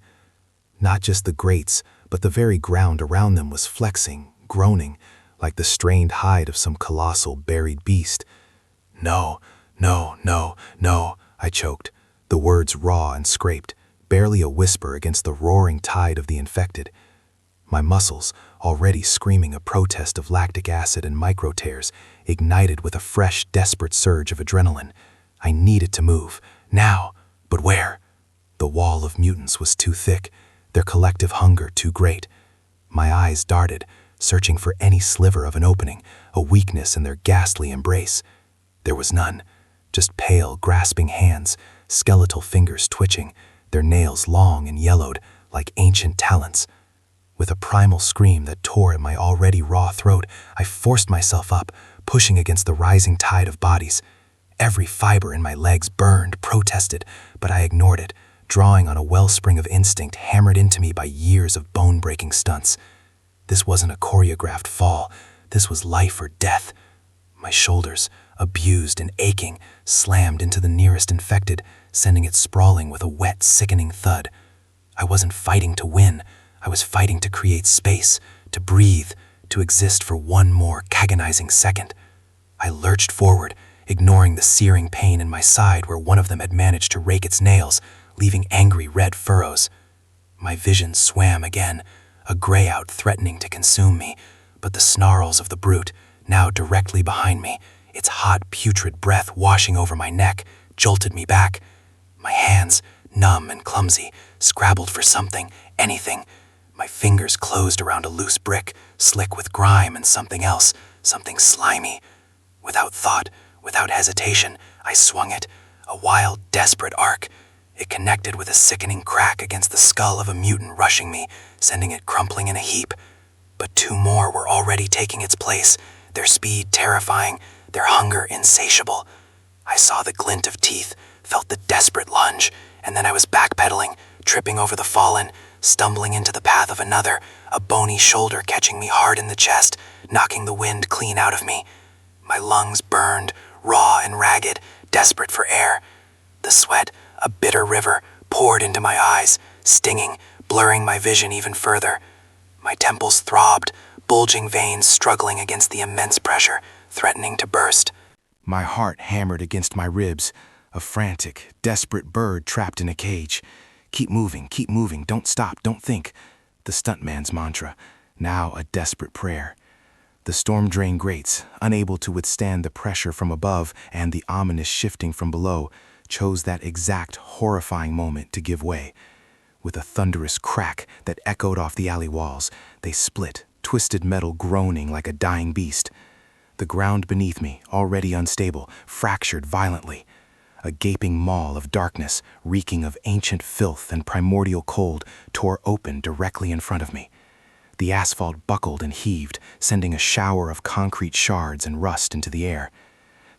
Not just the grates, but the very ground around them was flexing, groaning, like the strained hide of some colossal buried beast. No, no, no, no, I choked, the words raw and scraped, barely a whisper against the roaring tide of the infected. My muscles, already screaming a protest of lactic acid and micro-tears, ignited with a fresh, desperate surge of adrenaline. I needed to move, now, but where? The wall of mutants was too thick, their collective hunger too great. My eyes darted, searching for any sliver of an opening, a weakness in their ghastly embrace. There was none, just pale, grasping hands, skeletal fingers twitching, their nails long and yellowed, like ancient talons. With a primal scream that tore at my already raw throat, I forced myself up, pushing against the rising tide of bodies. Every fiber in my legs burned, protested, but I ignored it, drawing on a wellspring of instinct hammered into me by years of bone-breaking stunts. This wasn't a choreographed fall. This was life or death. My shoulders, abused and aching, slammed into the nearest infected, sending it sprawling with a wet, sickening thud. I wasn't fighting to win. I was fighting to create space, to breathe, to exist for one more agonizing second. I lurched forward, ignoring the searing pain in my side where one of them had managed to rake its nails, leaving angry red furrows. My vision swam again, a greyout threatening to consume me, but the snarls of the brute, now directly behind me, its hot, putrid breath washing over my neck, jolted me back. My hands, numb and clumsy, scrabbled for something, anything. My fingers closed around a loose brick, slick with grime and something else, something slimy. Without thought, without hesitation, I swung it, a wild, desperate arc. It connected with a sickening crack against the skull of a mutant rushing me, sending it crumpling in a heap. But two more were already taking its place, their speed terrifying, their hunger insatiable. I saw the glint of teeth, felt the desperate lunge, and then I was backpedaling, tripping over the fallen, stumbling into the path of another, a bony shoulder catching me hard in the chest, knocking the wind clean out of me. My lungs burned, raw and ragged, desperate for air. The sweat, a bitter river, poured into my eyes, stinging, blurring my vision even further. My temples throbbed, bulging veins struggling against the immense pressure, threatening to burst. My heart hammered against my ribs, a frantic, desperate bird trapped in a cage. Keep moving, don't stop, don't think. The stuntman's mantra, now a desperate prayer. The storm drain grates, unable to withstand the pressure from above and the ominous shifting from below, chose that exact horrifying moment to give way. With a thunderous crack that echoed off the alley walls, they split, twisted metal groaning like a dying beast. The ground beneath me, already unstable, fractured violently. A gaping maw of darkness, reeking of ancient filth and primordial cold, tore open directly in front of me. The asphalt buckled and heaved, sending a shower of concrete shards and rust into the air.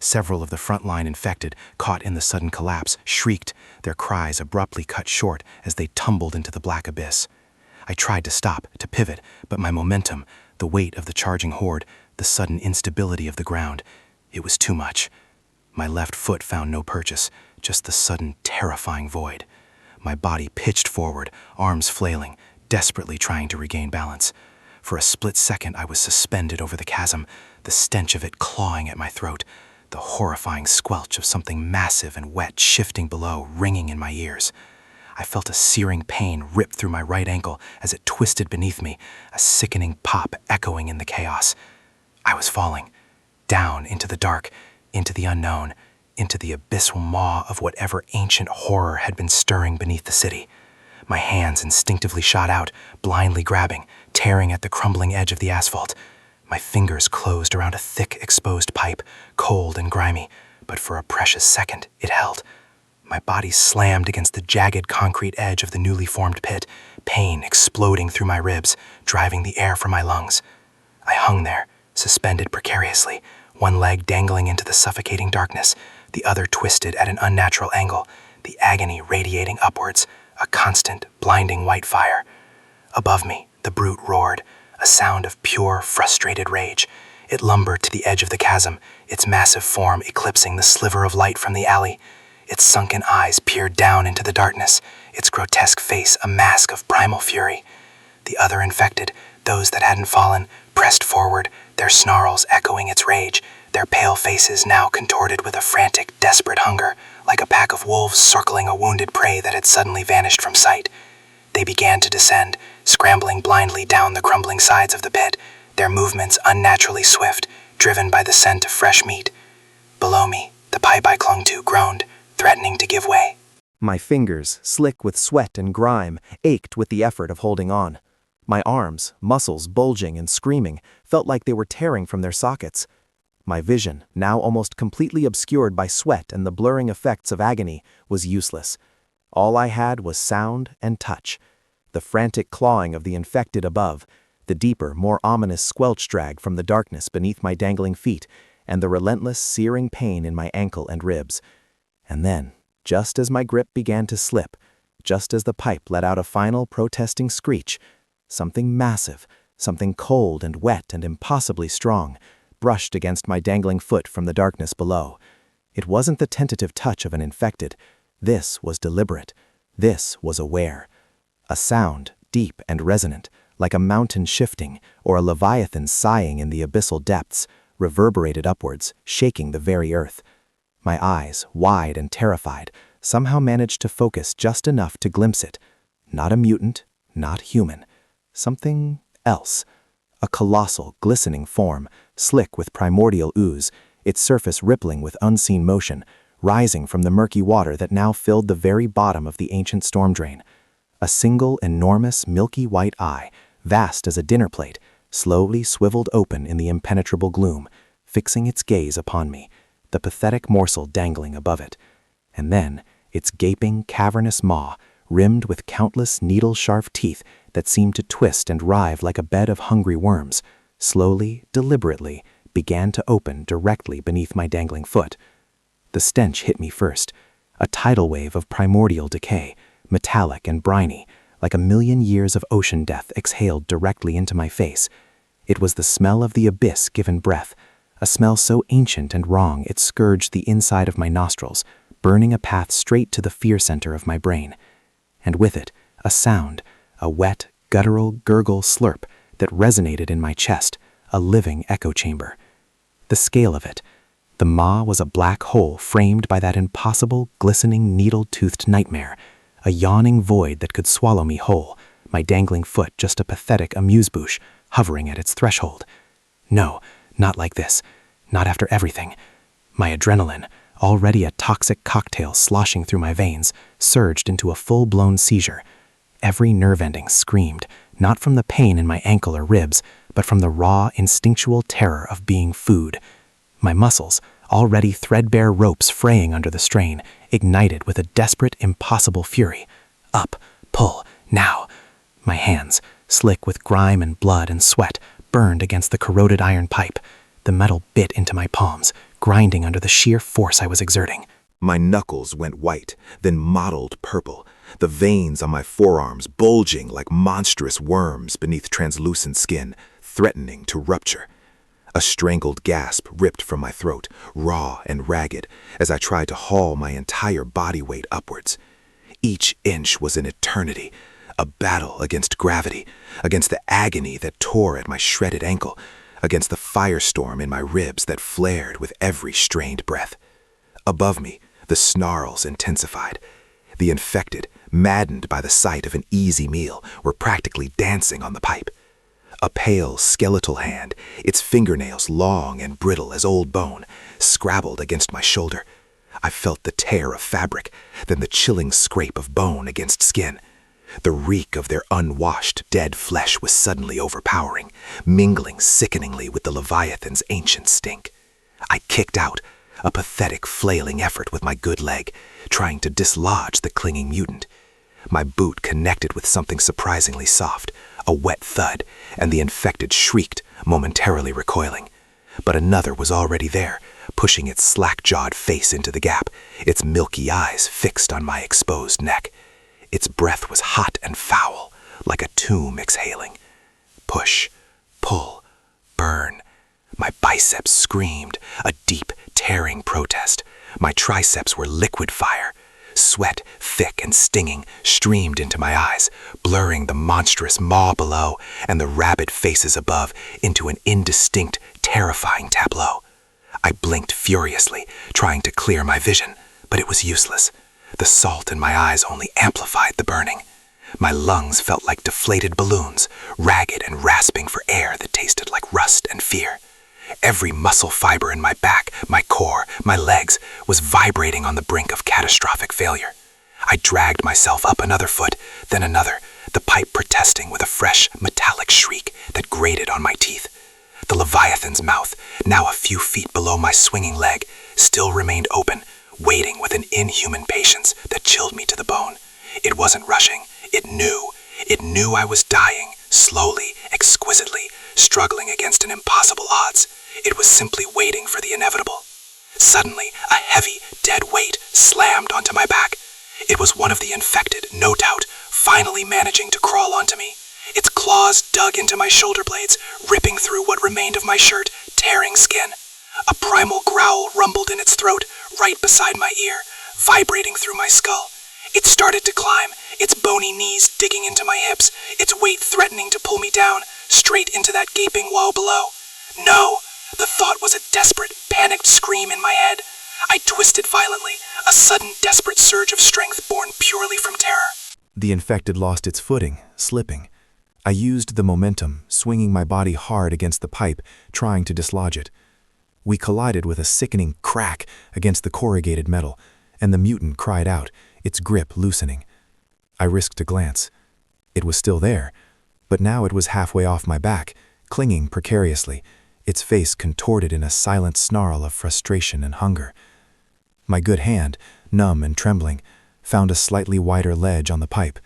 Several of the frontline infected, caught in the sudden collapse, shrieked, their cries abruptly cut short as they tumbled into the black abyss. I tried to stop, to pivot, but my momentum, the weight of the charging horde, the sudden instability of the ground, it was too much. My left foot found no purchase, just the sudden, terrifying void. My body pitched forward, arms flailing, desperately trying to regain balance. For a split second, I was suspended over the chasm, the stench of it clawing at my throat, the horrifying squelch of something massive and wet shifting below, ringing in my ears. I felt a searing pain rip through my right ankle as it twisted beneath me, a sickening pop echoing in the chaos. I was falling, down into the dark, into the unknown, into the abyssal maw of whatever ancient horror had been stirring beneath the city. My hands instinctively shot out, blindly grabbing, tearing at the crumbling edge of the asphalt. My fingers closed around a thick, exposed pipe, cold and grimy, but for a precious second it held. My body slammed against the jagged concrete edge of the newly formed pit, pain exploding through my ribs, driving the air from my lungs. I hung there, suspended precariously, one leg dangling into the suffocating darkness, the other twisted at an unnatural angle, the agony radiating upwards, a constant, blinding white fire. Above me, the brute roared, a sound of pure, frustrated rage. It lumbered to the edge of the chasm, its massive form eclipsing the sliver of light from the alley. Its sunken eyes peered down into the darkness, its grotesque face a mask of primal fury. The other infected, those that hadn't fallen, pressed forward, their snarls echoing its rage, their pale faces now contorted with a frantic, desperate hunger, like a pack of wolves circling a wounded prey that had suddenly vanished from sight. They began to descend, scrambling blindly down the crumbling sides of the pit, their movements unnaturally swift, driven by the scent of fresh meat. Below me, the pipe I clung to groaned, threatening to give way. My fingers, slick with sweat and grime, ached with the effort of holding on. My arms, muscles bulging and screaming, felt like they were tearing from their sockets. My vision, now almost completely obscured by sweat and the blurring effects of agony, was useless. All I had was sound and touch. The frantic clawing of the infected above, the deeper, more ominous squelch drag from the darkness beneath my dangling feet, and the relentless, searing pain in my ankle and ribs. And then, just as my grip began to slip, just as the pipe let out a final protesting screech, something massive, something cold and wet and impossibly strong, brushed against my dangling foot from the darkness below. It wasn't the tentative touch of an infected. This was deliberate. This was aware. A sound, deep and resonant, like a mountain shifting or a leviathan sighing in the abyssal depths, reverberated upwards, shaking the very earth. My eyes, wide and terrified, somehow managed to focus just enough to glimpse it. Not a mutant, not human. Something else. A colossal, glistening form, slick with primordial ooze, its surface rippling with unseen motion, rising from the murky water that now filled the very bottom of the ancient storm drain. A single, enormous, milky white eye, vast as a dinner plate, slowly swiveled open in the impenetrable gloom, fixing its gaze upon me, the pathetic morsel dangling above it. And then, its gaping, cavernous maw, rimmed with countless needle-sharp teeth that seemed to twist and writhe like a bed of hungry worms, slowly, deliberately, began to open directly beneath my dangling foot. The stench hit me first, a tidal wave of primordial decay, metallic and briny, like a million years of ocean death exhaled directly into my face. It was the smell of the abyss given breath, a smell so ancient and wrong it scourged the inside of my nostrils, burning a path straight to the fear center of my brain. And with it, a sound, a wet, guttural gurgle slurp that resonated in my chest, a living echo chamber. The scale of it. The maw was a black hole framed by that impossible, glistening, needle-toothed nightmare, a yawning void that could swallow me whole, my dangling foot just a pathetic amuse-bouche hovering at its threshold. No, not like this. Not after everything. My adrenaline, already a toxic cocktail sloshing through my veins, surged into a full-blown seizure. Every nerve ending screamed, not from the pain in my ankle or ribs, but from the raw, instinctual terror of being food. My muscles, already threadbare ropes fraying under the strain, ignited with a desperate, impossible fury. Up, pull, now. My hands, slick with grime and blood and sweat, burned against the corroded iron pipe. The metal bit into my palms, grinding under the sheer force I was exerting. My knuckles went white, then mottled purple, the veins on my forearms bulging like monstrous worms beneath translucent skin, threatening to rupture. A strangled gasp ripped from my throat, raw and ragged, as I tried to haul my entire body weight upwards. Each inch was an eternity, a battle against gravity, against the agony that tore at my shredded ankle, against the firestorm in my ribs that flared with every strained breath. Above me, the snarls intensified. The infected, maddened by the sight of an easy meal, were practically dancing on the pipe. A pale, skeletal hand, its fingernails long and brittle as old bone, scrabbled against my shoulder. I felt the tear of fabric, then the chilling scrape of bone against skin. The reek of their unwashed, dead flesh was suddenly overpowering, mingling sickeningly with the Leviathan's ancient stink. I kicked out, a pathetic, flailing effort with my good leg, trying to dislodge the clinging mutant. My boot connected with something surprisingly soft, a wet thud, and the infected shrieked, momentarily recoiling. But another was already there, pushing its slack-jawed face into the gap, its milky eyes fixed on my exposed neck. Its breath was hot and foul, like a tomb exhaling. Push, pull, burn. My biceps screamed, a deep, tearing protest. My triceps were liquid fire. Sweat, thick and stinging, streamed into my eyes, blurring the monstrous maw below and the rabid faces above into an indistinct, terrifying tableau. I blinked furiously, trying to clear my vision, but it was useless. The salt in my eyes only amplified the burning. My lungs felt like deflated balloons, ragged and rasping for air that tasted like rust and fear. Every muscle fiber in my back, my core, my legs was vibrating on the brink of catastrophic failure. I dragged myself up another foot, then another, the pipe protesting with a fresh, metallic shriek that grated on my teeth. The Leviathan's mouth, now a few feet below my swinging leg, still remained open, waiting with an inhuman patience that chilled me to the bone. It wasn't rushing. It knew. It knew I was dying, slowly, exquisitely, struggling against an impossible odds. It was simply waiting for the inevitable. Suddenly, a heavy, dead weight slammed onto my back. It was one of the infected, no doubt, finally managing to crawl onto me. Its claws dug into my shoulder blades, ripping through what remained of my shirt, tearing skin. A primal growl rumbled in its throat, right beside my ear, vibrating through my skull. It started to climb, its bony knees digging into my hips, its weight threatening to pull me down, straight into that gaping wall below. No! The thought was a desperate, panicked scream in my head. I twisted violently, a sudden, desperate surge of strength born purely from terror. The infected lost its footing, slipping. I used the momentum, swinging my body hard against the pipe, trying to dislodge it. We collided with a sickening crack against the corrugated metal, and the mutant cried out, its grip loosening. I risked a glance. It was still there, but now it was halfway off my back, clinging precariously, its face contorted in a silent snarl of frustration and hunger. My good hand, numb and trembling, found a slightly wider ledge on the pipe.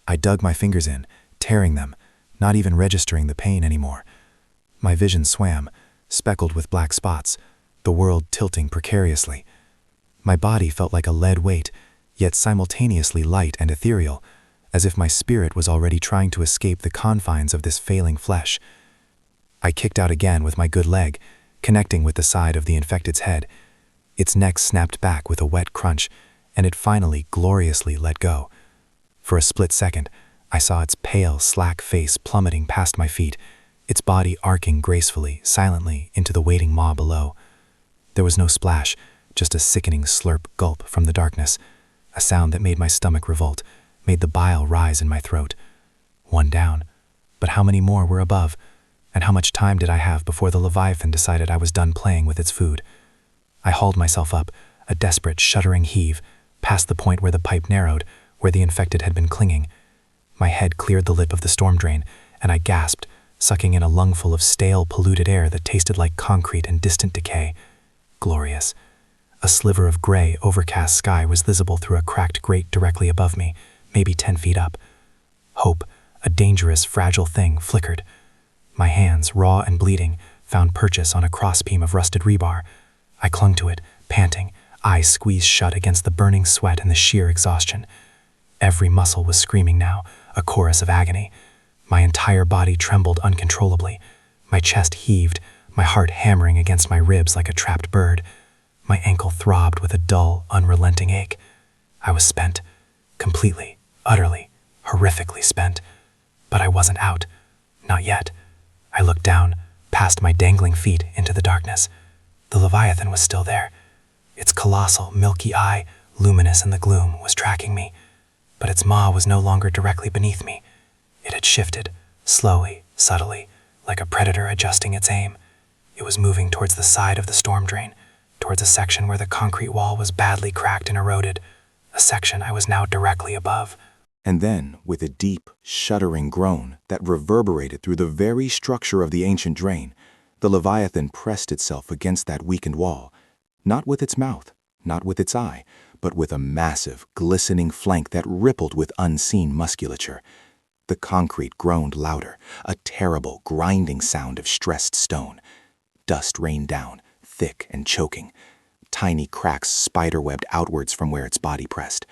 I dug my fingers in, tearing them, not even registering the pain anymore. My vision swam, speckled with black spots, the world tilting precariously. My body felt like a lead weight, yet simultaneously light and ethereal, as if my spirit was already trying to escape the confines of this failing flesh. I kicked out again with my good leg, connecting with the side of the infected's head. Its neck snapped back with a wet crunch, and it finally gloriously let go. For a split second, I saw its pale, slack face plummeting past my feet, its body arcing gracefully, silently into the waiting maw below. There was no splash, just a sickening slurp gulp from the darkness, a sound that made my stomach revolt, made the bile rise in my throat. One down, but how many more were above? And how much time did I have before the Leviathan decided I was done playing with its food? I hauled myself up, a desperate, shuddering heave, past the point where the pipe narrowed, where the infected had been clinging. My head cleared the lip of the storm drain, and I gasped, sucking in a lungful of stale, polluted air that tasted like concrete and distant decay. Glorious. A sliver of gray, overcast sky was visible through a cracked grate directly above me, maybe 10 feet up. Hope, a dangerous, fragile thing, flickered. My hands, raw and bleeding, found purchase on a crossbeam of rusted rebar. I clung to it, panting, eyes squeezed shut against the burning sweat and the sheer exhaustion. Every muscle was screaming now, a chorus of agony. My entire body trembled uncontrollably. My chest heaved, my heart hammering against my ribs like a trapped bird. My ankle throbbed with a dull, unrelenting ache. I was spent, completely, utterly, horrifically spent. But I wasn't out. Not yet. I looked down, past my dangling feet, into the darkness. The Leviathan was still there. Its colossal, milky eye, luminous in the gloom, was tracking me. But its maw was no longer directly beneath me. It had shifted, slowly, subtly, like a predator adjusting its aim. It was moving towards the side of the storm drain, towards a section where the concrete wall was badly cracked and eroded, a section I was now directly above. And then, with a deep, shuddering groan that reverberated through the very structure of the ancient drain, the Leviathan pressed itself against that weakened wall, not with its mouth, not with its eye, but with a massive, glistening flank that rippled with unseen musculature. The concrete groaned louder, a terrible, grinding sound of stressed stone. Dust rained down, thick and choking. Tiny cracks spiderwebbed outwards from where its body pressed.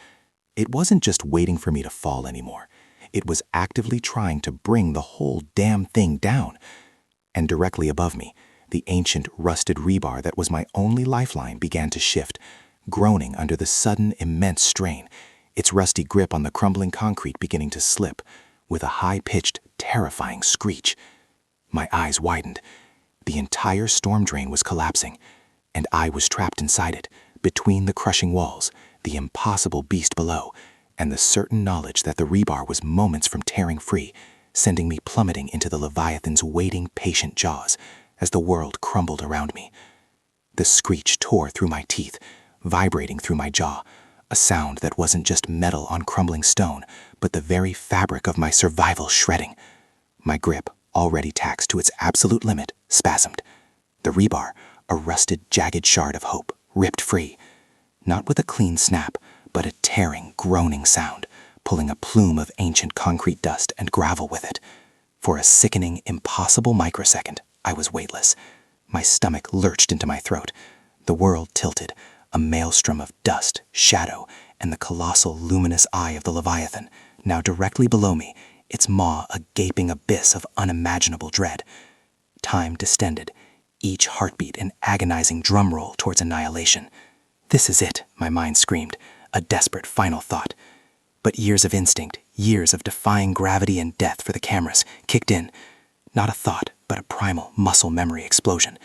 It wasn't just waiting for me to fall anymore. It was actively trying to bring the whole damn thing down. And directly above me, the ancient rusted rebar that was my only lifeline began to shift, groaning under the sudden immense strain, its rusty grip on the crumbling concrete beginning to slip, with a high-pitched, terrifying screech. My eyes widened. The entire storm drain was collapsing, and I was trapped inside it, between the crushing walls, the impossible beast below, and the certain knowledge that the rebar was moments from tearing free, sending me plummeting into the Leviathan's waiting, patient jaws as the world crumbled around me. The screech tore through my teeth, vibrating through my jaw, a sound that wasn't just metal on crumbling stone, but the very fabric of my survival shredding. My grip, already taxed to its absolute limit, spasmed. The rebar, a rusted, jagged shard of hope, ripped free, not with a clean snap, but a tearing, groaning sound, pulling a plume of ancient concrete dust and gravel with it. For a sickening, impossible microsecond, I was weightless. My stomach lurched into my throat. The world tilted, a maelstrom of dust, shadow, and the colossal, luminous eye of the Leviathan, now directly below me, its maw a gaping abyss of unimaginable dread. Time distended, each heartbeat an agonizing drum roll towards annihilation. This is it, my mind screamed, a desperate final thought. But years of instinct, years of defying gravity and death for the cameras, kicked in. Not a thought, but a primal muscle memory explosion.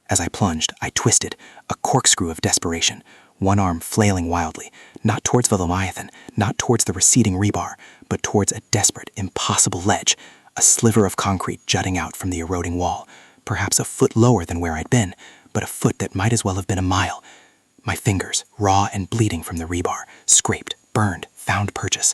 As I plunged, I twisted, a corkscrew of desperation, one arm flailing wildly, not towards the Leviathan, not towards the receding rebar, but towards a desperate, impossible ledge, a sliver of concrete jutting out from the eroding wall, perhaps a foot lower than where I'd been, but a foot that might as well have been a mile. My fingers, raw and bleeding from the rebar, scraped, burned, found purchase.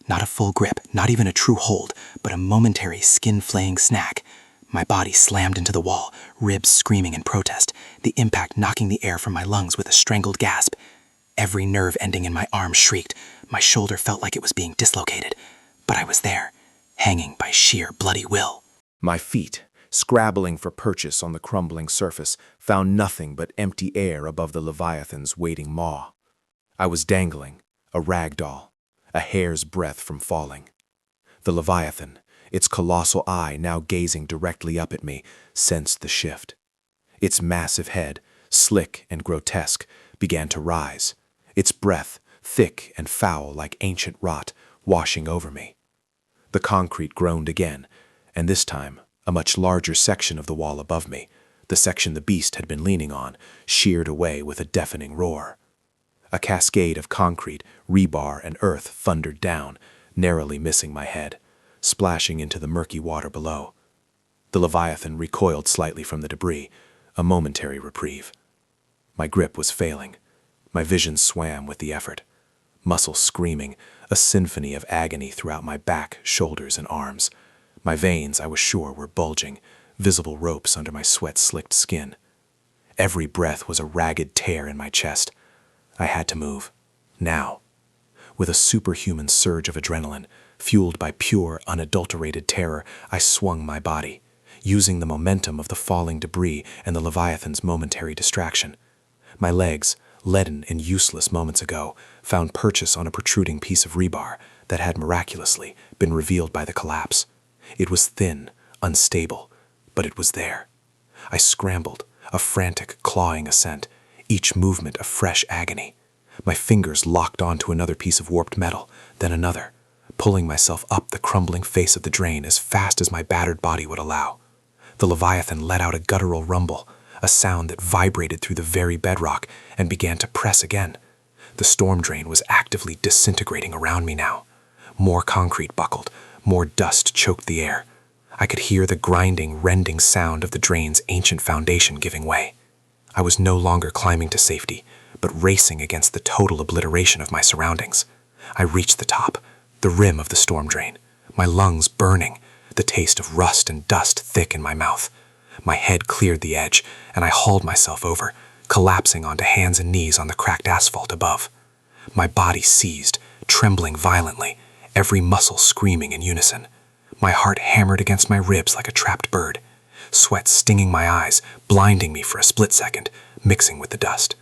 Not a full grip, not even a true hold, but a momentary skin-flaying snack. My body slammed into the wall, ribs screaming in protest, the impact knocking the air from my lungs with a strangled gasp. Every nerve ending in my arm shrieked. My shoulder felt like it was being dislocated. But I was there, hanging by sheer bloody will. My feet, scrabbling for purchase on the crumbling surface, found nothing but empty air above the Leviathan's waiting maw. I was dangling, a rag doll, a hair's breadth from falling. The Leviathan, its colossal eye now gazing directly up at me, sensed the shift. Its massive head, slick and grotesque, began to rise, its breath, thick and foul like ancient rot, washing over me. The concrete groaned again, and this time, a much larger section of the wall above me, the section the beast had been leaning on, sheared away with a deafening roar. A cascade of concrete, rebar, and earth thundered down, narrowly missing my head, splashing into the murky water below. The Leviathan recoiled slightly from the debris, a momentary reprieve. My grip was failing. My vision swam with the effort. Muscles screaming, a symphony of agony throughout my back, shoulders, and arms. My veins, I was sure, were bulging, visible ropes under my sweat-slicked skin. Every breath was a ragged tear in my chest. I had to move. Now. With a superhuman surge of adrenaline, fueled by pure, unadulterated terror, I swung my body, using the momentum of the falling debris and the Leviathan's momentary distraction. My legs, leaden and useless moments ago, found purchase on a protruding piece of rebar that had miraculously been revealed by the collapse. It was thin, unstable, but it was there. I scrambled, a frantic, clawing ascent, each movement a fresh agony. My fingers locked onto another piece of warped metal, then another, pulling myself up the crumbling face of the drain as fast as my battered body would allow. The Leviathan let out a guttural rumble, a sound that vibrated through the very bedrock and began to press again. The storm drain was actively disintegrating around me now. More concrete buckled, more dust choked the air. I could hear the grinding, rending sound of the drain's ancient foundation giving way. I was no longer climbing to safety, but racing against the total obliteration of my surroundings. I reached the top, the rim of the storm drain, my lungs burning, the taste of rust and dust thick in my mouth. My head cleared the edge, and I hauled myself over, collapsing onto hands and knees on the cracked asphalt above. My body seized, trembling violently, every muscle screaming in unison. My heart hammered against my ribs like a trapped bird, sweat stinging my eyes, blinding me for a split second, mixing with the dust.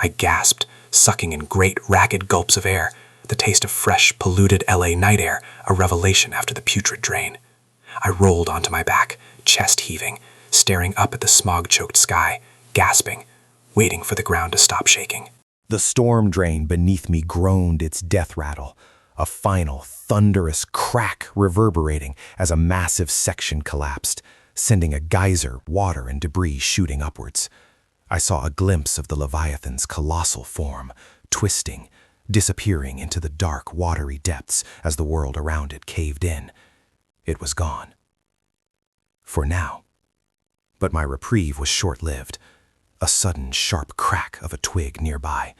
I gasped, sucking in great, ragged gulps of air, the taste of fresh, polluted LA night air, a revelation after the putrid drain. I rolled onto my back, chest heaving, staring up at the smog-choked sky, gasping, waiting for the ground to stop shaking. The storm drain beneath me groaned its death rattle, a final, thunderous crack reverberating as a massive section collapsed, sending a geyser, water, and debris shooting upwards. I saw a glimpse of the Leviathan's colossal form, twisting, disappearing into the dark, watery depths as the world around it caved in. It was gone. For now. But my reprieve was short-lived. A sudden, sharp crack of a twig nearby.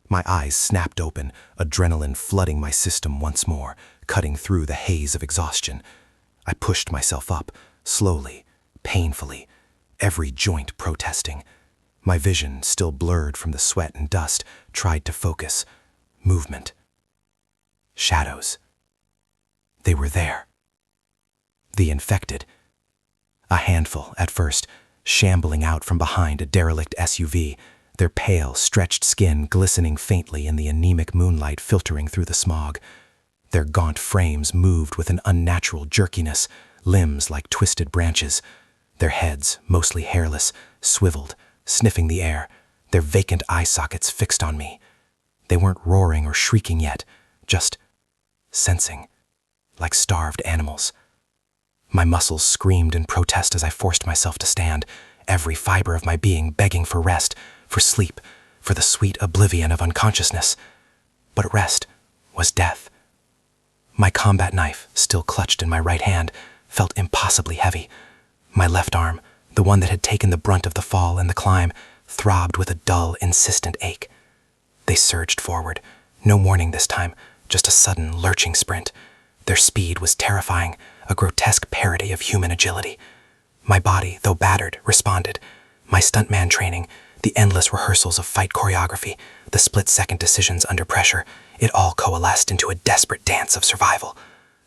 My eyes snapped open, adrenaline flooding my system once more, cutting through the haze of exhaustion. I pushed myself up, slowly, painfully, every joint protesting. My vision, still blurred from the sweat and dust, tried to focus. Movement. Shadows. They were there. The infected. A handful, at first, shambling out from behind a derelict SUV, their pale, stretched skin glistening faintly in the anemic moonlight filtering through the smog. Their gaunt frames moved with an unnatural jerkiness, limbs like twisted branches. Their heads, mostly hairless, swiveled, sniffing the air, their vacant eye sockets fixed on me. They weren't roaring or shrieking yet, just sensing, like starved animals. My muscles screamed in protest as I forced myself to stand, every fiber of my being begging for rest, for sleep, for the sweet oblivion of unconsciousness. But rest was death. My combat knife, still clutched in my right hand, felt impossibly heavy. My left arm, the one that had taken the brunt of the fall and the climb, throbbed with a dull, insistent ache. They surged forward, no warning this time, just a sudden, lurching sprint. Their speed was terrifying, a grotesque parody of human agility. My body, though battered, responded. My stuntman training, the endless rehearsals of fight choreography, the split-second decisions under pressure, it all coalesced into a desperate dance of survival.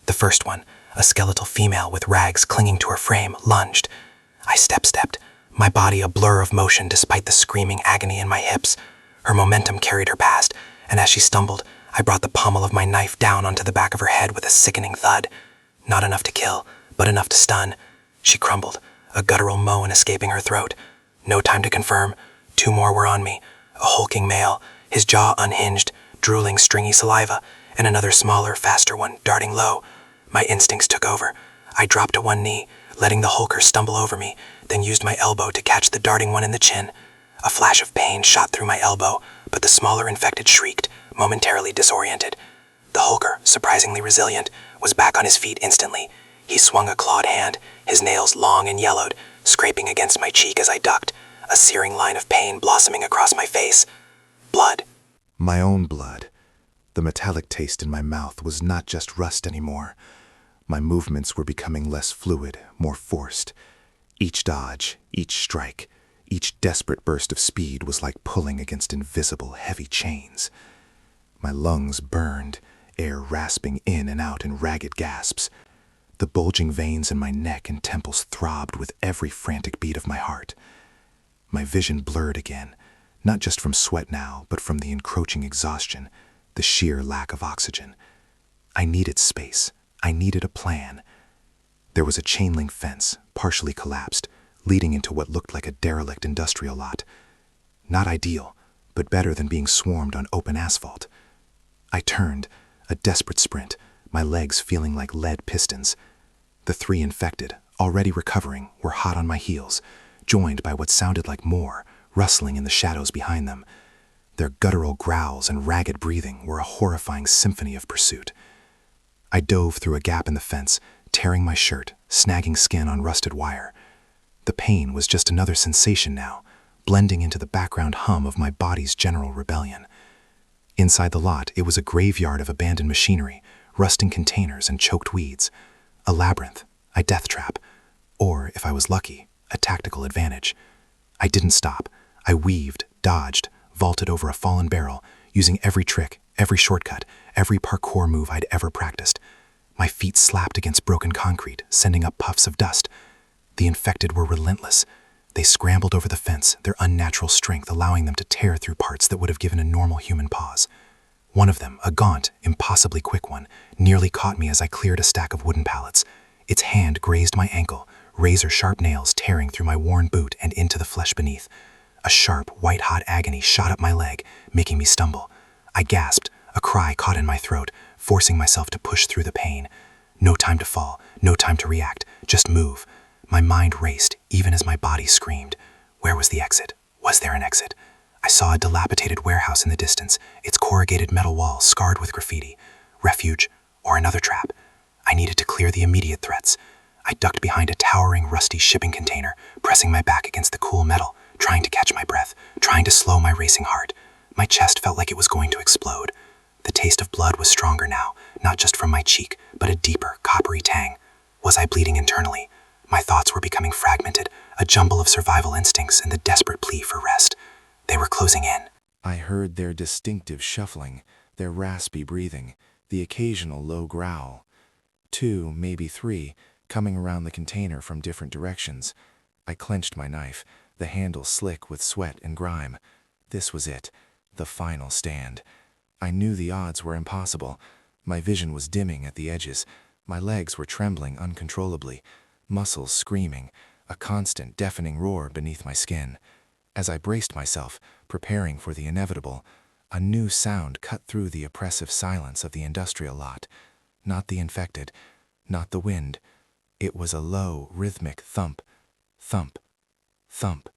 The first one, a skeletal female with rags clinging to her frame, lunged. I stepped, my body a blur of motion despite the screaming agony in my hips. Her momentum carried her past, and as she stumbled, I brought the pommel of my knife down onto the back of her head with a sickening thud. Not enough to kill, but enough to stun. She crumbled, a guttural moan escaping her throat. No time to confirm. 2 more were on me. A hulking male, his jaw unhinged, drooling stringy saliva, and another smaller, faster one darting low. My instincts took over. I dropped to one knee, letting the hulker stumble over me, then used my elbow to catch the darting one in the chin. A flash of pain shot through my elbow, but the smaller infected shrieked, momentarily disoriented. The hulker, surprisingly resilient, was back on his feet instantly. He swung a clawed hand, his nails long and yellowed, scraping against my cheek as I ducked, a searing line of pain blossoming across my face. Blood. My own blood. The metallic taste in my mouth was not just rust anymore. My movements were becoming less fluid, more forced. Each dodge, each strike, each desperate burst of speed was like pulling against invisible, heavy chains. My lungs burned, air rasping in and out in ragged gasps. The bulging veins in my neck and temples throbbed with every frantic beat of my heart. My vision blurred again, not just from sweat now, but from the encroaching exhaustion, the sheer lack of oxygen. I needed space. I needed a plan. There was a chain-link fence, partially collapsed, leading into what looked like a derelict industrial lot. Not ideal, but better than being swarmed on open asphalt. I turned, a desperate sprint, my legs feeling like lead pistons. The 3 infected, already recovering, were hot on my heels, joined by what sounded like more, rustling in the shadows behind them. Their guttural growls and ragged breathing were a horrifying symphony of pursuit. I dove through a gap in the fence, tearing my shirt, snagging skin on rusted wire. The pain was just another sensation now, blending into the background hum of my body's general rebellion. Inside the lot, it was a graveyard of abandoned machinery, rusting containers and choked weeds. A labyrinth, a death trap, or, if I was lucky, a tactical advantage. I didn't stop. I weaved, dodged, vaulted over a fallen barrel, using every trick, every shortcut, every parkour move I'd ever practiced. My feet slapped against broken concrete, sending up puffs of dust. The infected were relentless. They scrambled over the fence, their unnatural strength allowing them to tear through parts that would have given a normal human pause. One of them, a gaunt, impossibly quick one, nearly caught me as I cleared a stack of wooden pallets. Its hand grazed my ankle, razor-sharp nails tearing through my worn boot and into the flesh beneath. A sharp, white-hot agony shot up my leg, making me stumble. I gasped, a cry caught in my throat, forcing myself to push through the pain. No time to fall, no time to react, just move. My mind raced, even as my body screamed. Where was the exit? Was there an exit? I saw a dilapidated warehouse in the distance, its corrugated metal walls scarred with graffiti. Refuge, or another trap. I needed to clear the immediate threats. I ducked behind a towering, rusty shipping container, pressing my back against the cool metal, trying to catch my breath, trying to slow my racing heart. My chest felt like it was going to explode. The taste of blood was stronger now, not just from my cheek, but a deeper, coppery tang. Was I bleeding internally? My thoughts were becoming fragmented, a jumble of survival instincts and the desperate plea for rest. They were closing in. I heard their distinctive shuffling, their raspy breathing, the occasional low growl. 2, maybe 3, coming around the container from different directions. I clenched my knife, the handle slick with sweat and grime. This was it, the final stand. I knew the odds were impossible. My vision was dimming at the edges. My legs were trembling uncontrollably, muscles screaming, a constant deafening roar beneath my skin. As I braced myself, preparing for the inevitable, a new sound cut through the oppressive silence of the industrial lot. Not the infected, not the wind. It was a low, rhythmic thump, thump, thump,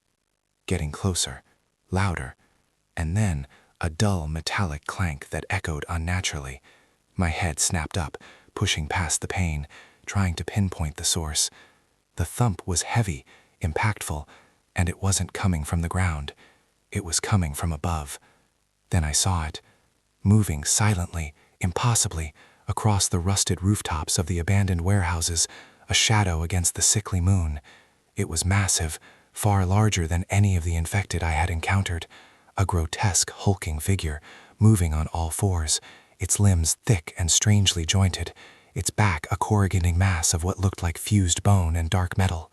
getting closer, louder, and then a dull metallic clank that echoed unnaturally. My head snapped up, pushing past the pain, trying to pinpoint the source. The thump was heavy, impactful, and it wasn't coming from the ground. It was coming from above. Then I saw it, moving silently, impossibly, across the rusted rooftops of the abandoned warehouses, a shadow against the sickly moon. It was massive, far larger than any of the infected I had encountered, a grotesque, hulking figure, moving on all fours, its limbs thick and strangely jointed, its back a corrugating mass of what looked like fused bone and dark metal.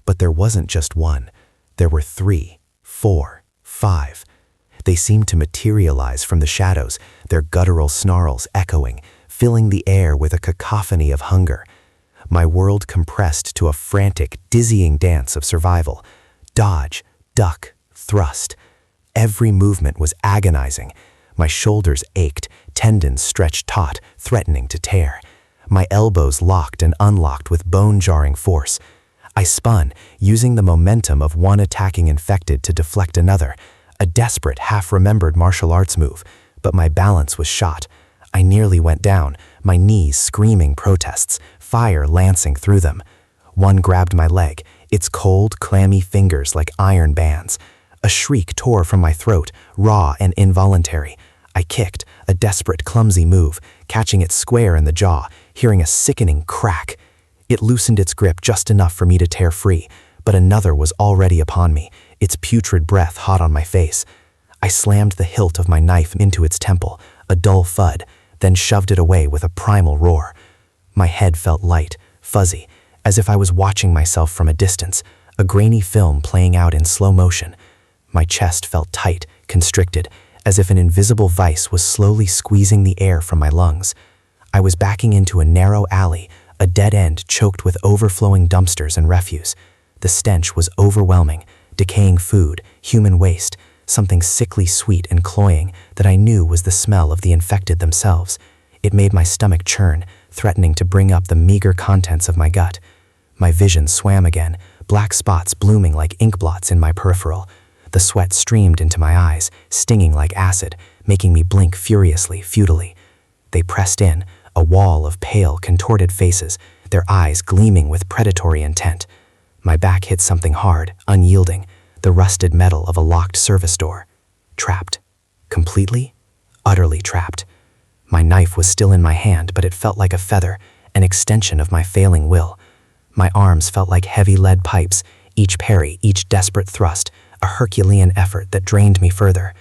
But there wasn't just one. There were 3, 4, 5. They seemed to materialize from the shadows, their guttural snarls echoing, filling the air with a cacophony of hunger. My world compressed to a frantic, dizzying dance of survival. Dodge, duck, thrust. Every movement was agonizing. My shoulders ached, tendons stretched taut, threatening to tear. My elbows locked and unlocked with bone-jarring force. I spun, using the momentum of one attacking infected to deflect another, a desperate, half-remembered martial arts move, but my balance was shot. I nearly went down, my knees screaming protests, fire lancing through them. One grabbed my leg, its cold, clammy fingers like iron bands. A shriek tore from my throat, raw and involuntary. I kicked, a desperate, clumsy move, catching it square in the jaw, hearing a sickening crack. It loosened its grip just enough for me to tear free, but another was already upon me, its putrid breath hot on my face. I slammed the hilt of my knife into its temple, a dull thud, then shoved it away with a primal roar. My head felt light, fuzzy, as if I was watching myself from a distance, a grainy film playing out in slow motion. My chest felt tight, constricted, as if an invisible vice was slowly squeezing the air from my lungs. I was backing into a narrow alley, a dead end choked with overflowing dumpsters and refuse. The stench was overwhelming, decaying food, human waste, something sickly sweet and cloying that I knew was the smell of the infected themselves. It made my stomach churn, threatening to bring up the meager contents of my gut. My vision swam again, black spots blooming like ink blots in my peripheral. The sweat streamed into my eyes, stinging like acid, making me blink furiously, futilely. They pressed in, a wall of pale, contorted faces, their eyes gleaming with predatory intent. My back hit something hard, unyielding, the rusted metal of a locked service door. Trapped. Completely, utterly trapped. My knife was still in my hand, but it felt like a feather, an extension of my failing will. My arms felt like heavy lead pipes, each parry, each desperate thrust, a Herculean effort that drained me further.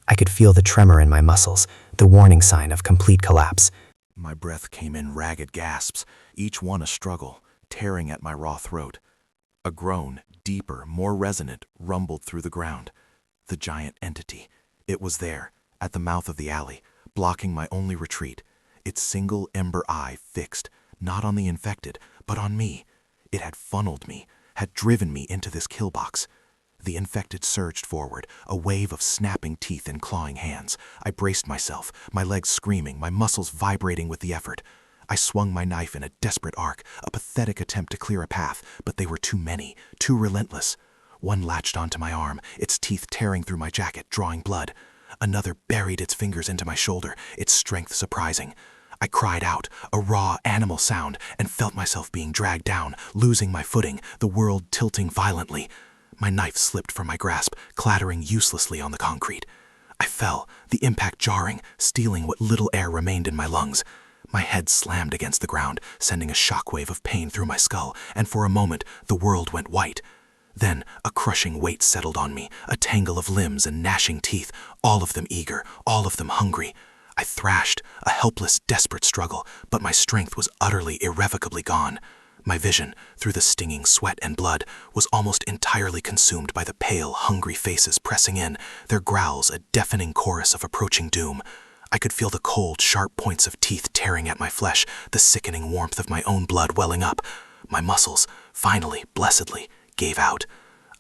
I could feel the tremor in my muscles, the warning sign of complete collapse. My breath came in ragged gasps, each one a struggle, tearing at my raw throat. A groan, deeper, more resonant, rumbled through the ground. The giant entity. It was there, at the mouth of the alley, blocking my only retreat, its single ember eye fixed, not on the infected, but on me. It had funneled me, had driven me into this kill box. The infected surged forward, a wave of snapping teeth and clawing hands. I braced myself, my legs screaming, my muscles vibrating with the effort. I swung my knife in a desperate arc, a pathetic attempt to clear a path, but they were too many, too relentless. One latched onto my arm, its teeth tearing through my jacket, drawing blood. Another buried its fingers into my shoulder, its strength surprising. I cried out, a raw animal sound, and felt myself being dragged down, losing my footing, the world tilting violently. My knife slipped from my grasp, clattering uselessly on the concrete. I fell, the impact jarring, stealing what little air remained in my lungs. My head slammed against the ground, sending a shockwave of pain through my skull, and for a moment the world went white. Then a crushing weight settled on me, a tangle of limbs and gnashing teeth, all of them eager, all of them hungry. I thrashed, a helpless, desperate struggle, but my strength was utterly, irrevocably gone. My vision, through the stinging sweat and blood, was almost entirely consumed by the pale, hungry faces pressing in, their growls a deafening chorus of approaching doom. I could feel the cold, sharp points of teeth tearing at my flesh, the sickening warmth of my own blood welling up. My muscles, finally, blessedly, gave out.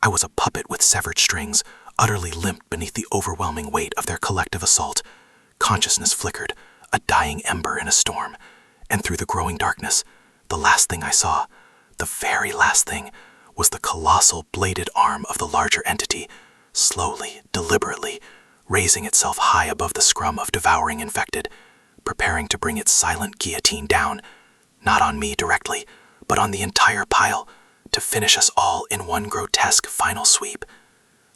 I was a puppet with severed strings, utterly limp beneath the overwhelming weight of their collective assault. Consciousness flickered, a dying ember in a storm. And through the growing darkness, the last thing I saw, the very last thing, was the colossal bladed arm of the larger entity, slowly, deliberately, raising itself high above the scrum of devouring infected, preparing to bring its silent guillotine down, not on me directly, but on the entire pile, to finish us all in one grotesque final sweep.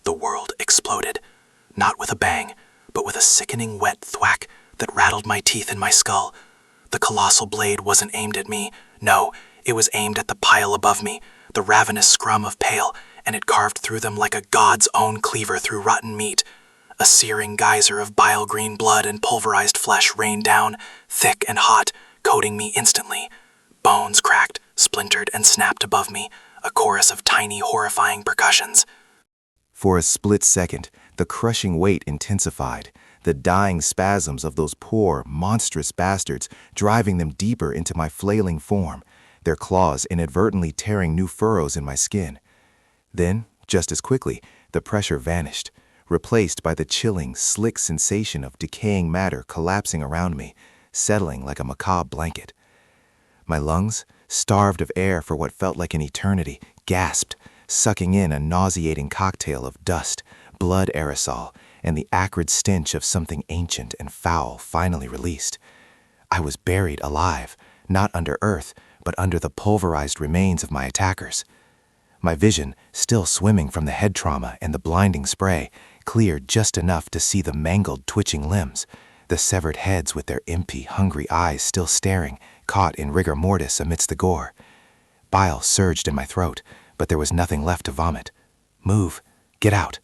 The world exploded, not with a bang, but with a sickening wet thwack that rattled my teeth in my skull. The colossal blade wasn't aimed at me. No, it was aimed at the pile above me, the ravenous scrum of pale, and it carved through them like a god's own cleaver through rotten meat. A searing geyser of bile-green blood and pulverized flesh rained down, thick and hot, coating me instantly. Bones cracked, splintered, and snapped above me, a chorus of tiny, horrifying percussions. For a split second, the crushing weight intensified, the dying spasms of those poor, monstrous bastards driving them deeper into my flailing form, their claws inadvertently tearing new furrows in my skin. Then, just as quickly, the pressure vanished, replaced by the chilling, slick sensation of decaying matter collapsing around me, settling like a macabre blanket. My lungs, starved of air for what felt like an eternity, gasped, sucking in a nauseating cocktail of dust, blood aerosol, and the acrid stench of something ancient and foul finally released. I was buried alive, not under earth, but under the pulverized remains of my attackers. My vision, still swimming from the head trauma and the blinding spray, cleared just enough to see the mangled, twitching limbs, the severed heads with their empty, hungry eyes still staring, caught in rigor mortis amidst the gore. Bile surged in my throat, but there was nothing left to vomit. Move. Get out.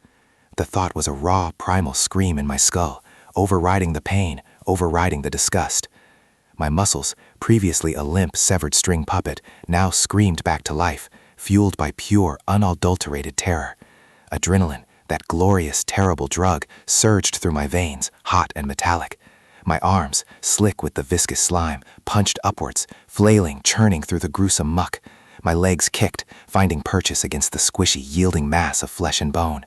The thought was a raw, primal scream in my skull, overriding the pain, overriding the disgust. My muscles, previously a limp, severed string puppet, now screamed back to life, fueled by pure, unadulterated terror. Adrenaline, that glorious, terrible drug, surged through my veins, hot and metallic. My arms, slick with the viscous slime, punched upwards, flailing, churning through the gruesome muck. My legs kicked, finding purchase against the squishy, yielding mass of flesh and bone.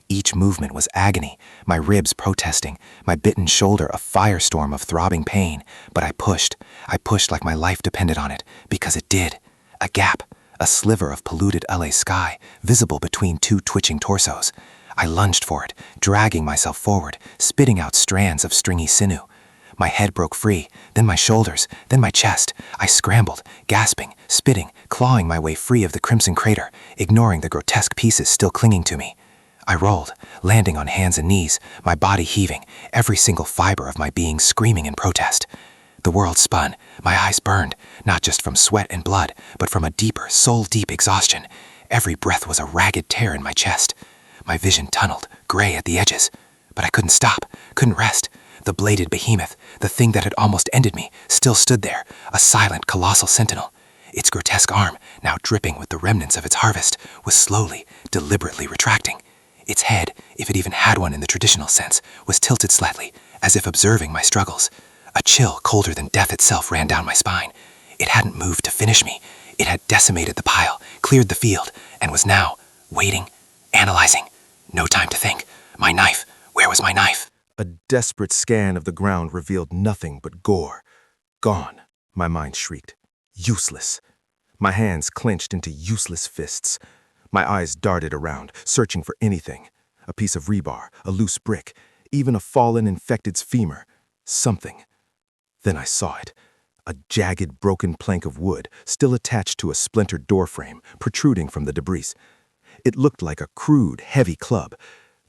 Each movement was agony, my ribs protesting, my bitten shoulder a firestorm of throbbing pain. But I pushed like my life depended on it, because it did. A gap, a sliver of polluted LA sky, visible between two twitching torsos. I lunged for it, dragging myself forward, spitting out strands of stringy sinew. My head broke free, then my shoulders, then my chest. I scrambled, gasping, spitting, clawing my way free of the crimson crater, ignoring the grotesque pieces still clinging to me. I rolled, landing on hands and knees, my body heaving, every single fiber of my being screaming in protest. The world spun, my eyes burned, not just from sweat and blood, but from a deeper, soul-deep exhaustion. Every breath was a ragged tear in my chest. My vision tunneled, gray at the edges. But I couldn't stop, couldn't rest. The bladed behemoth, the thing that had almost ended me, still stood there, a silent, colossal sentinel. Its grotesque arm, now dripping with the remnants of its harvest, was slowly, deliberately retracting. Its head, if it even had one in the traditional sense, was tilted slightly, as if observing my struggles. A chill colder than death itself ran down my spine. It hadn't moved to finish me. It had decimated the pile, cleared the field, and was now waiting, analyzing. No time to think. My knife. Where was my knife? A desperate scan of the ground revealed nothing but gore. Gone, my mind shrieked. Useless. My hands clenched into useless fists. My eyes darted around, searching for anything. A piece of rebar, a loose brick, even a fallen infected's femur. Something. Then I saw it. A jagged, broken plank of wood, still attached to a splintered doorframe, protruding from the debris. It looked like a crude, heavy club.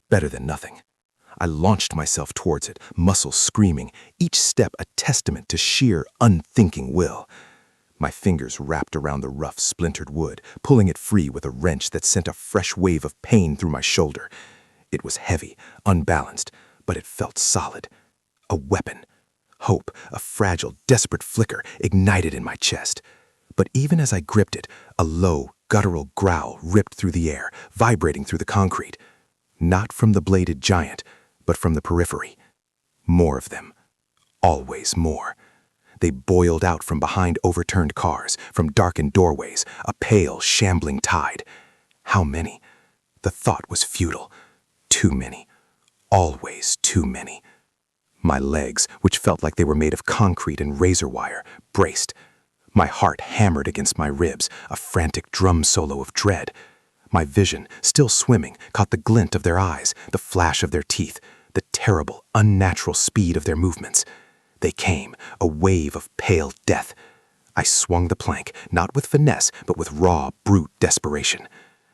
Better than nothing. I launched myself towards it, muscles screaming, each step a testament to sheer, unthinking will. My fingers wrapped around the rough, splintered wood, pulling it free with a wrench that sent a fresh wave of pain through my shoulder. It was heavy, unbalanced, but it felt solid. A weapon. Hope, a fragile, desperate flicker, ignited in my chest. But even as I gripped it, a low, guttural growl ripped through the air, vibrating through the concrete. Not from the bladed giant, but from the periphery. More of them. Always more. They boiled out from behind overturned cars, from darkened doorways, a pale, shambling tide. How many? The thought was futile. Too many. Always too many. My legs, which felt like they were made of concrete and razor wire, braced. My heart hammered against my ribs, a frantic drum solo of dread. My vision, still swimming, caught the glint of their eyes, the flash of their teeth, the terrible, unnatural speed of their movements. They came, a wave of pale death. I swung the plank, not with finesse, but with raw, brute desperation.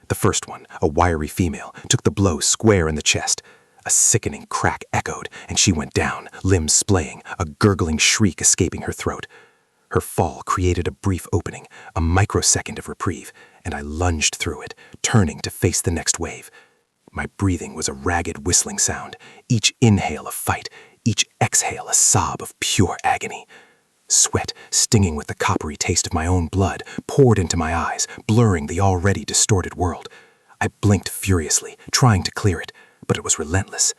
The first one, a wiry female, took the blow square in the chest. A sickening crack echoed, and she went down, limbs splaying, a gurgling shriek escaping her throat. Her fall created a brief opening, a microsecond of reprieve, and I lunged through it, turning to face the next wave. My breathing was a ragged whistling sound, each inhale a fight, each exhale a sob of pure agony. Sweat, stinging with the coppery taste of my own blood, poured into my eyes, blurring the already distorted world. I blinked furiously, trying to clear it, but it was relentless.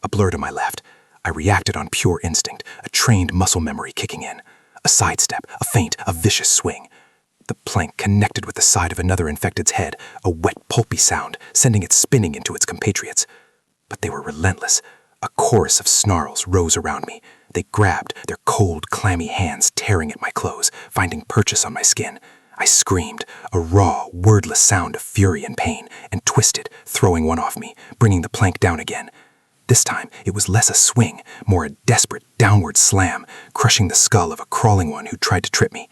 A blur to my left. I reacted on pure instinct, a trained muscle memory kicking in. A sidestep, a feint, a vicious swing. The plank connected with the side of another infected's head, a wet, pulpy sound, sending it spinning into its compatriots. But they were relentless. A chorus of snarls rose around me. They grabbed, their cold, clammy hands tearing at my clothes, finding purchase on my skin. I screamed, a raw, wordless sound of fury and pain, and twisted, throwing one off me, bringing the plank down again. This time, it was less a swing, more a desperate downward slam, crushing the skull of a crawling one who tried to trip me.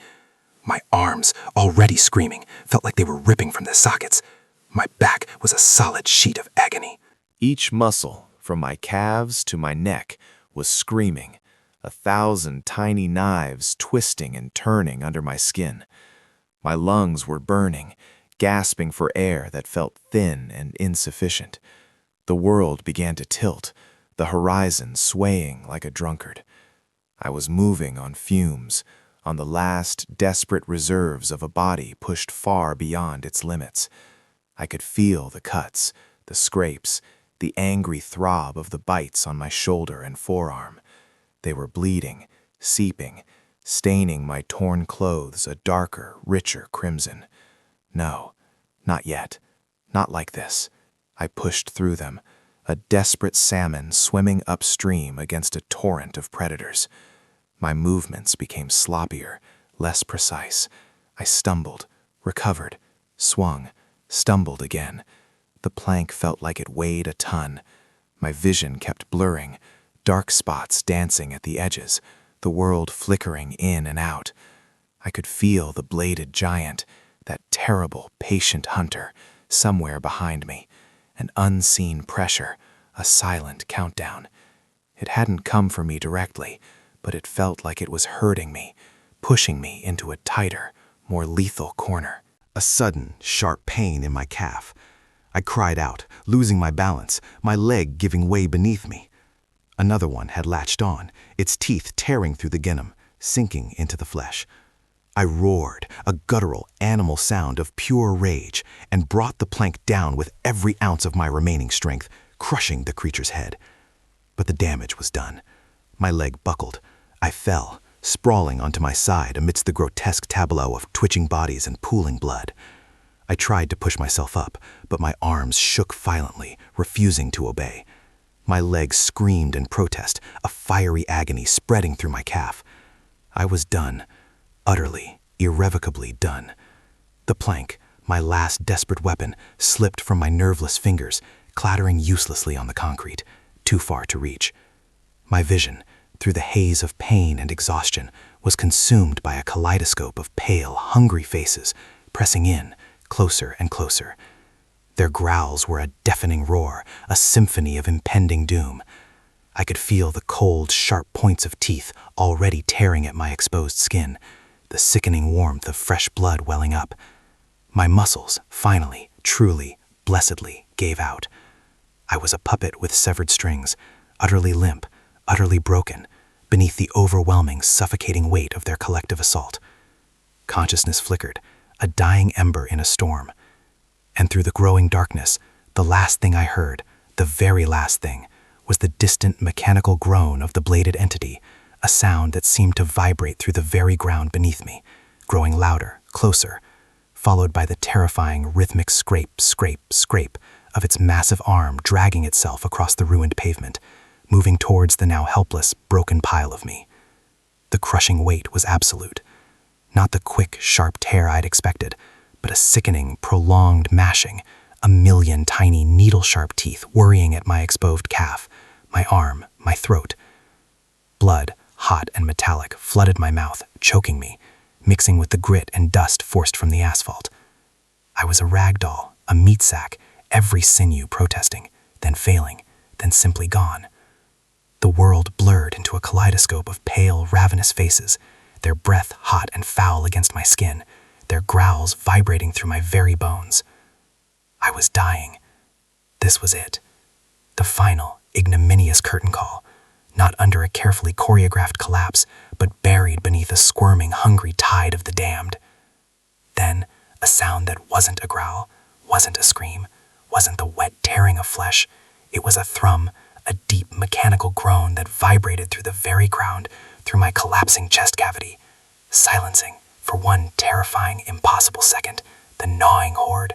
My arms, already screaming, felt like they were ripping from their sockets. My back was a solid sheet of agony. Each muscle, from my calves to my neck, was screaming, 1,000 tiny knives twisting and turning under my skin. My lungs were burning, gasping for air that felt thin and insufficient. The world began to tilt, the horizon swaying like a drunkard. I was moving on fumes, on the last desperate reserves of a body pushed far beyond its limits. I could feel the cuts, the scrapes, the angry throb of the bites on my shoulder and forearm. They were bleeding, seeping, staining my torn clothes a darker, richer crimson. No, not yet. Not like this. I pushed through them, a desperate salmon swimming upstream against a torrent of predators. My movements became sloppier, less precise. I stumbled, recovered, swung, stumbled again. The plank felt like it weighed a ton. My vision kept blurring, dark spots dancing at the edges, the world flickering in and out. I could feel the bladed giant, that terrible, patient hunter, somewhere behind me. An unseen pressure, a silent countdown. It hadn't come for me directly, but it felt like it was hurting me, pushing me into a tighter, more lethal corner. A sudden, sharp pain in my calf. I cried out, losing my balance, my leg giving way beneath me. Another one had latched on, its teeth tearing through the gingham, sinking into the flesh. I roared, a guttural, animal sound of pure rage, and brought the plank down with every ounce of my remaining strength, crushing the creature's head. But the damage was done. My leg buckled. I fell, sprawling onto my side amidst the grotesque tableau of twitching bodies and pooling blood. I tried to push myself up, but my arms shook violently, refusing to obey. My legs screamed in protest, a fiery agony spreading through my calf. I was done. Utterly, irrevocably done. The plank, my last desperate weapon, slipped from my nerveless fingers, clattering uselessly on the concrete, too far to reach. My vision, through the haze of pain and exhaustion, was consumed by a kaleidoscope of pale, hungry faces, pressing in, closer and closer. Their growls were a deafening roar, a symphony of impending doom. I could feel the cold, sharp points of teeth already tearing at my exposed skin, the sickening warmth of fresh blood welling up. My muscles, finally, truly, blessedly, gave out. I was a puppet with severed strings, utterly limp, utterly broken, beneath the overwhelming, suffocating weight of their collective assault. Consciousness flickered, a dying ember in a storm. And through the growing darkness, the last thing I heard, the very last thing, was the distant mechanical groan of the bladed entity, a sound that seemed to vibrate through the very ground beneath me, growing louder, closer, followed by the terrifying rhythmic scrape, scrape, scrape of its massive arm dragging itself across the ruined pavement, moving towards the now helpless, broken pile of me. The crushing weight was absolute. Not the quick, sharp tear I'd expected, but a sickening, prolonged mashing, a million tiny needle-sharp teeth worrying at my exposed calf, my arm, my throat. Blood, hot and metallic, flooded my mouth, choking me, mixing with the grit and dust forced from the asphalt. I was a rag doll, a meat sack, every sinew protesting, then failing, then simply gone. The world blurred into a kaleidoscope of pale, ravenous faces, their breath hot and foul against my skin, their growls vibrating through my very bones. I was dying. This was it. The final, ignominious curtain call. not under a carefully choreographed collapse, but buried beneath a squirming, hungry tide of the damned. Then, a sound that wasn't a growl, wasn't a scream, wasn't the wet tearing of flesh. It was a thrum, a deep mechanical groan that vibrated through the very ground, through my collapsing chest cavity, silencing, for one terrifying, impossible second, the gnawing horde.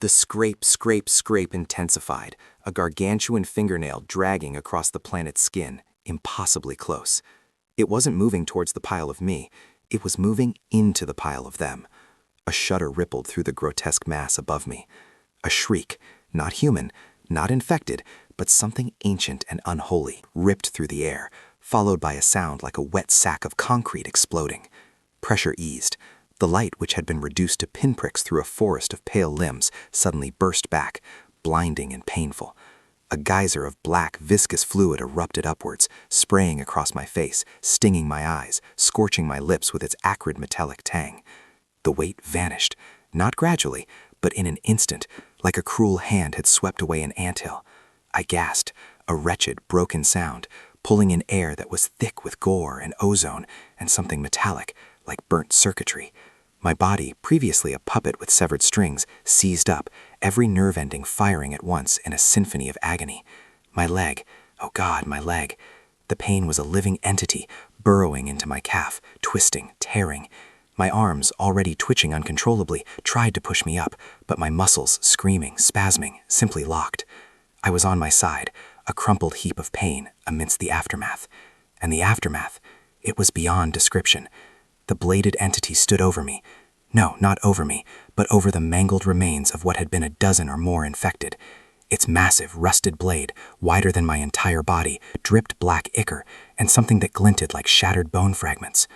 The scrape, scrape, scrape intensified, a gargantuan fingernail dragging across the planet's skin, impossibly close. It wasn't moving towards the pile of me, it was moving into the pile of them. A shudder rippled through the grotesque mass above me. A shriek, not human, not infected, but something ancient and unholy, ripped through the air, followed by a sound like a wet sack of concrete exploding. Pressure eased. The light, which had been reduced to pinpricks through a forest of pale limbs, suddenly burst back, blinding and painful. A geyser of black, viscous fluid erupted upwards, spraying across my face, stinging my eyes, scorching my lips with its acrid metallic tang. The weight vanished, not gradually, but in an instant, like a cruel hand had swept away an anthill. I gasped, a wretched, broken sound, pulling in air that was thick with gore and ozone and something metallic, like burnt circuitry. My body, previously a puppet with severed strings, seized up, every nerve ending firing at once in a symphony of agony. My leg, oh God, my leg. The pain was a living entity, burrowing into my calf, twisting, tearing. My arms, already twitching uncontrollably, tried to push me up, but my muscles, screaming, spasming, simply locked. I was on my side, a crumpled heap of pain amidst the aftermath. And the aftermath, it was beyond description. The bladed entity stood over me. No, not over me, but over the mangled remains of what had been a dozen or more infected. Its massive, rusted blade, wider than my entire body, dripped black ichor and something that glinted like shattered bone fragments.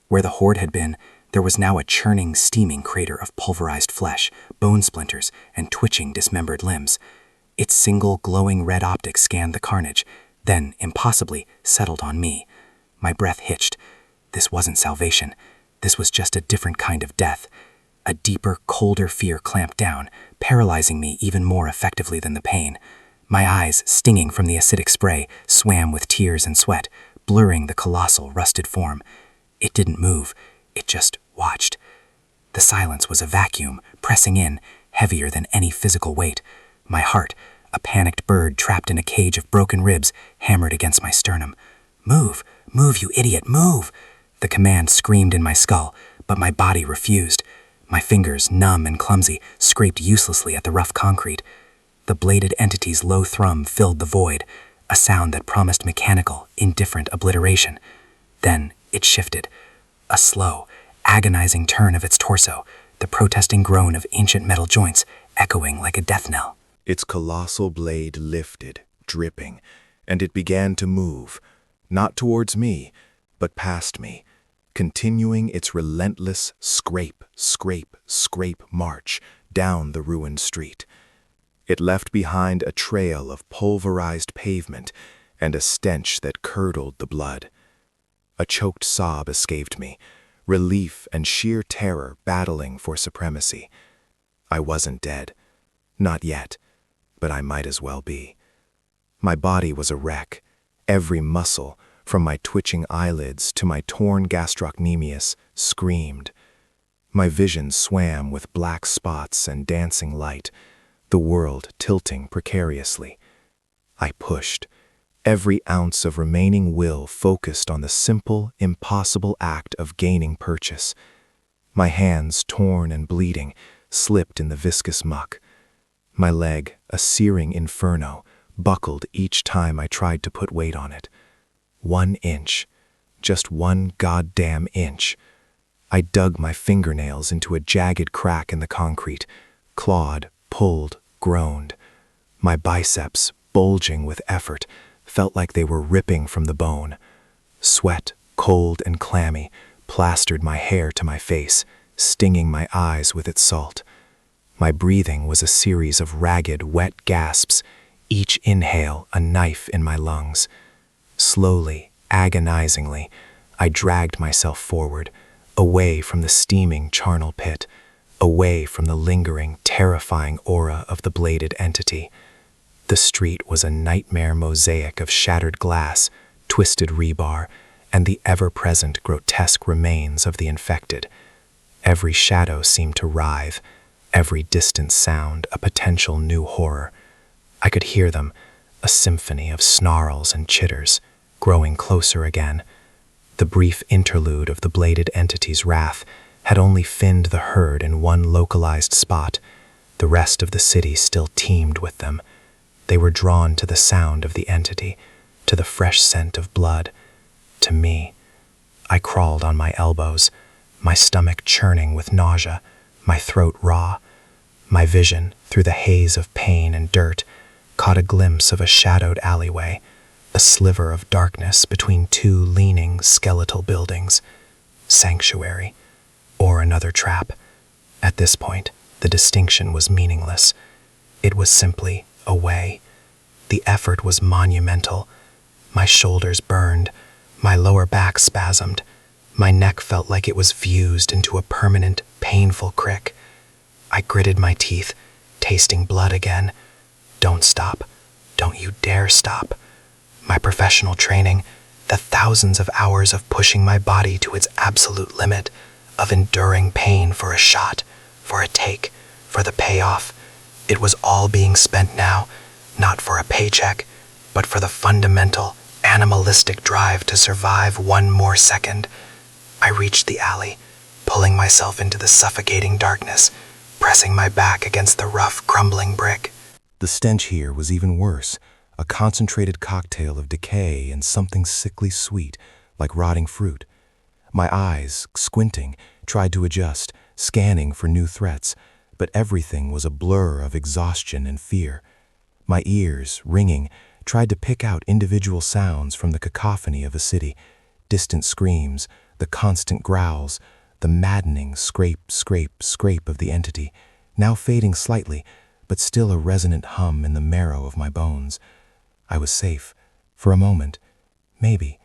Where the horde had been, there was now a churning, steaming crater of pulverized flesh, bone splinters, and twitching, dismembered limbs. Its single, glowing red optic scanned the carnage, then, impossibly, settled on me. My breath hitched. This wasn't salvation. This was just a different kind of death. A deeper, colder fear clamped down, paralyzing me even more effectively than the pain. My eyes, stinging from the acidic spray, swam with tears and sweat, blurring the colossal, rusted form. It didn't move. It just watched. The silence was a vacuum, pressing in, heavier than any physical weight. My heart, a panicked bird trapped in a cage of broken ribs, hammered against my sternum. Move! Move, you idiot! Move! The command screamed in my skull, but my body refused. My fingers, numb and clumsy, scraped uselessly at the rough concrete. The bladed entity's low thrum filled the void, a sound that promised mechanical, indifferent obliteration. Then it shifted. A slow, agonizing turn of its torso, the protesting groan of ancient metal joints echoing like a death knell. Its colossal blade lifted, dripping, and it began to move, not towards me, but past me, continuing its relentless scrape, scrape, scrape march down the ruined street. It left behind a trail of pulverized pavement and a stench that curdled the blood. A choked sob escaped me, relief and sheer terror battling for supremacy. I wasn't dead. Not yet, but I might as well be. My body was a wreck. Every muscle, from my twitching eyelids to my torn gastrocnemius, screamed. My vision swam with black spots and dancing light, the world tilting precariously. I pushed, every ounce of remaining will focused on the simple, impossible act of gaining purchase. My hands, torn and bleeding, slipped in the viscous muck. My leg, a searing inferno, buckled each time I tried to put weight on it. 1 inch, just 1 goddamn inch. I dug my fingernails into a jagged crack in the concrete, clawed, pulled, groaned. My biceps, bulging with effort, felt like they were ripping from the bone. Sweat, cold and clammy, plastered my hair to my face, stinging my eyes with its salt. My breathing was a series of ragged, wet gasps, each inhale a knife in my lungs. Slowly, agonizingly, I dragged myself forward, away from the steaming charnel pit, away from the lingering, terrifying aura of the bladed entity. The street was a nightmare mosaic of shattered glass, twisted rebar, and the ever-present grotesque remains of the infected. Every shadow seemed to writhe, every distant sound a potential new horror. I could hear them, a symphony of snarls and chitters, growing closer again. The brief interlude of the bladed entity's wrath had only finned the herd in one localized spot. The rest of the city still teemed with them. They were drawn to the sound of the entity, to the fresh scent of blood, to me. I crawled on my elbows, my stomach churning with nausea, my throat raw. My vision, through the haze of pain and dirt, caught a glimpse of a shadowed alleyway, a sliver of darkness between two leaning skeletal buildings. Sanctuary, or another trap. At this point, the distinction was meaningless. It was simply a way. The effort was monumental. My shoulders burned, my lower back spasmed. My neck felt like it was fused into a permanent, painful crick. I gritted my teeth, tasting blood again. Don't stop. Don't you dare stop. My professional training, the thousands of hours of pushing my body to its absolute limit, of enduring pain for a shot, for a take, for the payoff. It was all being spent now, not for a paycheck, but for the fundamental, animalistic drive to survive one more second. I reached the alley, pulling myself into the suffocating darkness, pressing my back against the rough, crumbling brick. The stench here was even worse, a concentrated cocktail of decay and something sickly sweet, like rotting fruit. My eyes, squinting, tried to adjust, scanning for new threats, but everything was a blur of exhaustion and fear. My ears, ringing, tried to pick out individual sounds from the cacophony of a city, distant screams, the constant growls, the maddening scrape, scrape, scrape of the entity, now fading slightly, but still a resonant hum in the marrow of my bones. I was safe, for a moment, maybe.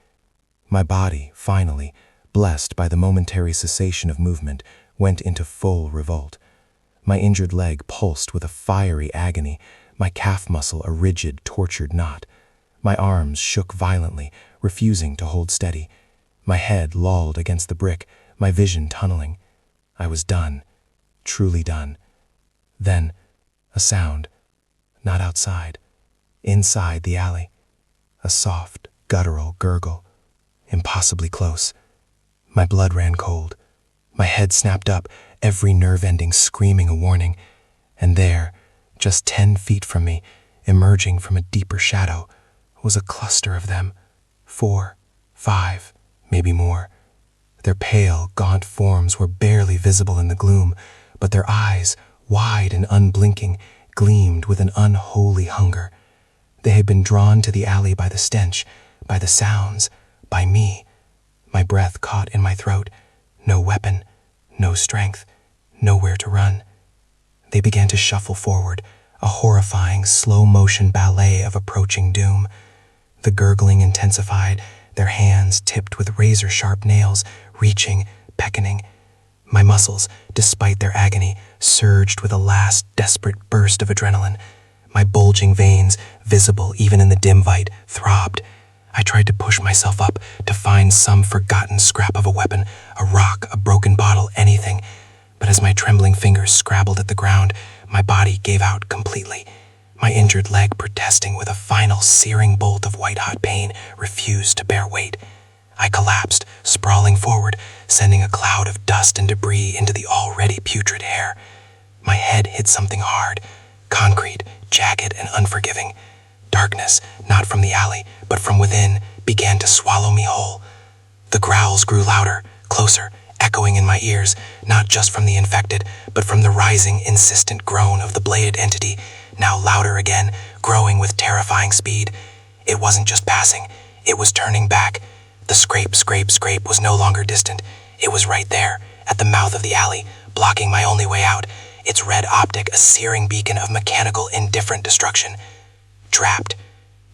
My body, finally, blessed by the momentary cessation of movement, went into full revolt. My injured leg pulsed with a fiery agony, my calf muscle a rigid, tortured knot. My arms shook violently, refusing to hold steady. My head lolled against the brick, my vision tunneling. I was done, truly done. Then, a sound, not outside, inside the alley. A soft, guttural gurgle, impossibly close. My blood ran cold. My head snapped up, every nerve ending screaming a warning. And there, just 10 feet from me, emerging from a deeper shadow, was a cluster of them. 4, 5, maybe more. Their pale, gaunt forms were barely visible in the gloom, but their eyes, wide and unblinking, gleamed with an unholy hunger. They had been drawn to the alley by the stench, by the sounds, by me. My breath caught in my throat. No weapon, no strength, nowhere to run. They began to shuffle forward, a horrifying, slow-motion ballet of approaching doom. The gurgling intensified, their hands tipped with razor-sharp nails, reaching, beckoning. My muscles, despite their agony, surged with a last desperate burst of adrenaline. My bulging veins, visible even in the dim light, throbbed. I tried to push myself up, to find some forgotten scrap of a weapon, a rock, a broken bottle, anything. But as my trembling fingers scrabbled at the ground, my body gave out completely. My injured leg, protesting with a final searing bolt of white-hot pain, refused to bear weight. I collapsed, sprawling forward, sending a cloud of dust and debris into the already putrid air. My head hit something hard, concrete, jagged and unforgiving. Darkness, not from the alley, but from within, began to swallow me whole. The growls grew louder, closer, echoing in my ears, not just from the infected, but from the rising, insistent groan of the bladed entity, now louder again, growing with terrifying speed. It wasn't just passing, it was turning back. The scrape, scrape, scrape was no longer distant. It was right there, at the mouth of the alley, blocking my only way out, its red optic a searing beacon of mechanical, indifferent destruction. Trapped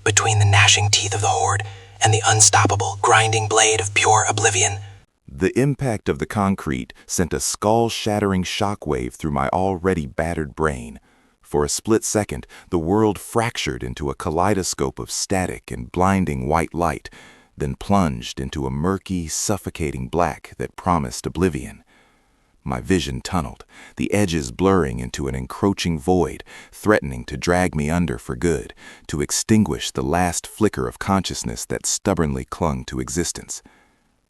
between the gnashing teeth of the horde and the unstoppable, grinding blade of pure oblivion. The impact of the concrete sent a skull-shattering shockwave through my already battered brain. For a split second, the world fractured into a kaleidoscope of static and blinding white light. then plunged into a murky, suffocating black that promised oblivion. My vision tunneled, the edges blurring into an encroaching void, threatening to drag me under for good, to extinguish the last flicker of consciousness that stubbornly clung to existence.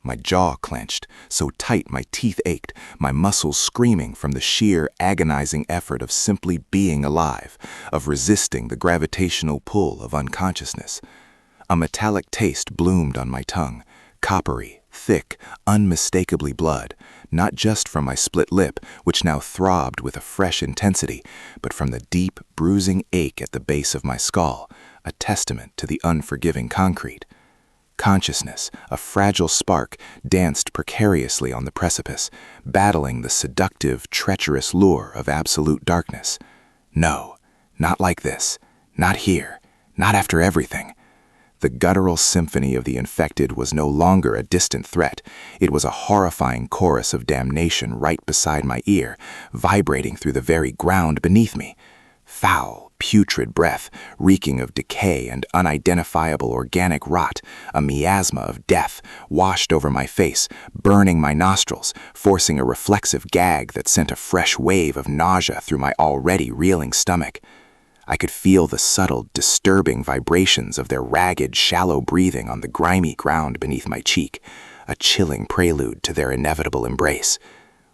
My jaw clenched, so tight my teeth ached, my muscles screaming from the sheer, agonizing effort of simply being alive, of resisting the gravitational pull of unconsciousness. A metallic taste bloomed on my tongue, coppery, thick, unmistakably blood, not just from my split lip, which now throbbed with a fresh intensity, but from the deep, bruising ache at the base of my skull, a testament to the unforgiving concrete. Consciousness, a fragile spark, danced precariously on the precipice, battling the seductive, treacherous lure of absolute darkness. No, not like this, not here, not after everything. The guttural symphony of the infected was no longer a distant threat. It was a horrifying chorus of damnation right beside my ear, vibrating through the very ground beneath me. Foul, putrid breath, reeking of decay and unidentifiable organic rot, a miasma of death, washed over my face, burning my nostrils, forcing a reflexive gag that sent a fresh wave of nausea through my already reeling stomach. I could feel the subtle, disturbing vibrations of their ragged, shallow breathing on the grimy ground beneath my cheek, a chilling prelude to their inevitable embrace.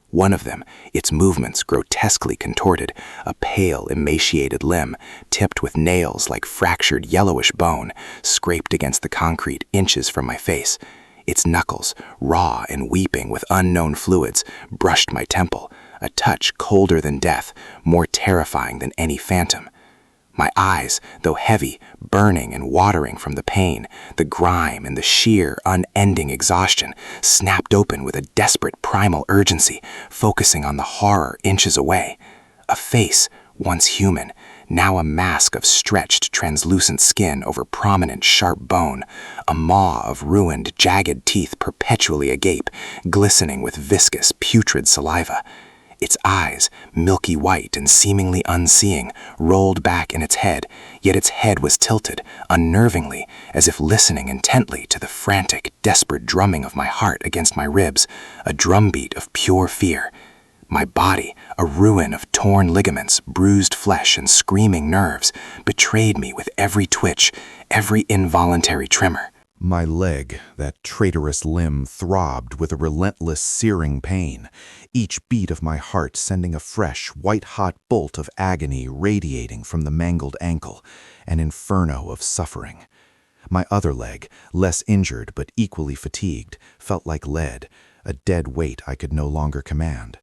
One of them, its movements grotesquely contorted, a pale, emaciated limb, tipped with nails like fractured yellowish bone, scraped against the concrete inches from my face. Its knuckles, raw and weeping with unknown fluids, brushed my temple, a touch colder than death, more terrifying than any phantom. My eyes, though heavy, burning and watering from the pain, the grime and the sheer, unending exhaustion, snapped open with a desperate primal urgency, focusing on the horror inches away. A face, once human, now a mask of stretched, translucent skin over prominent, sharp bone, a maw of ruined, jagged teeth perpetually agape, glistening with viscous, putrid saliva. Its eyes, milky white and seemingly unseeing, rolled back in its head, yet its head was tilted, unnervingly, as if listening intently to the frantic, desperate drumming of my heart against my ribs, a drumbeat of pure fear. My body, a ruin of torn ligaments, bruised flesh, and screaming nerves, betrayed me with every twitch, every involuntary tremor. My leg, that traitorous limb, throbbed with a relentless, searing pain, each beat of my heart sending a fresh, white-hot bolt of agony radiating from the mangled ankle, an inferno of suffering. My other leg, less injured but equally fatigued, felt like lead, a dead weight I could no longer command.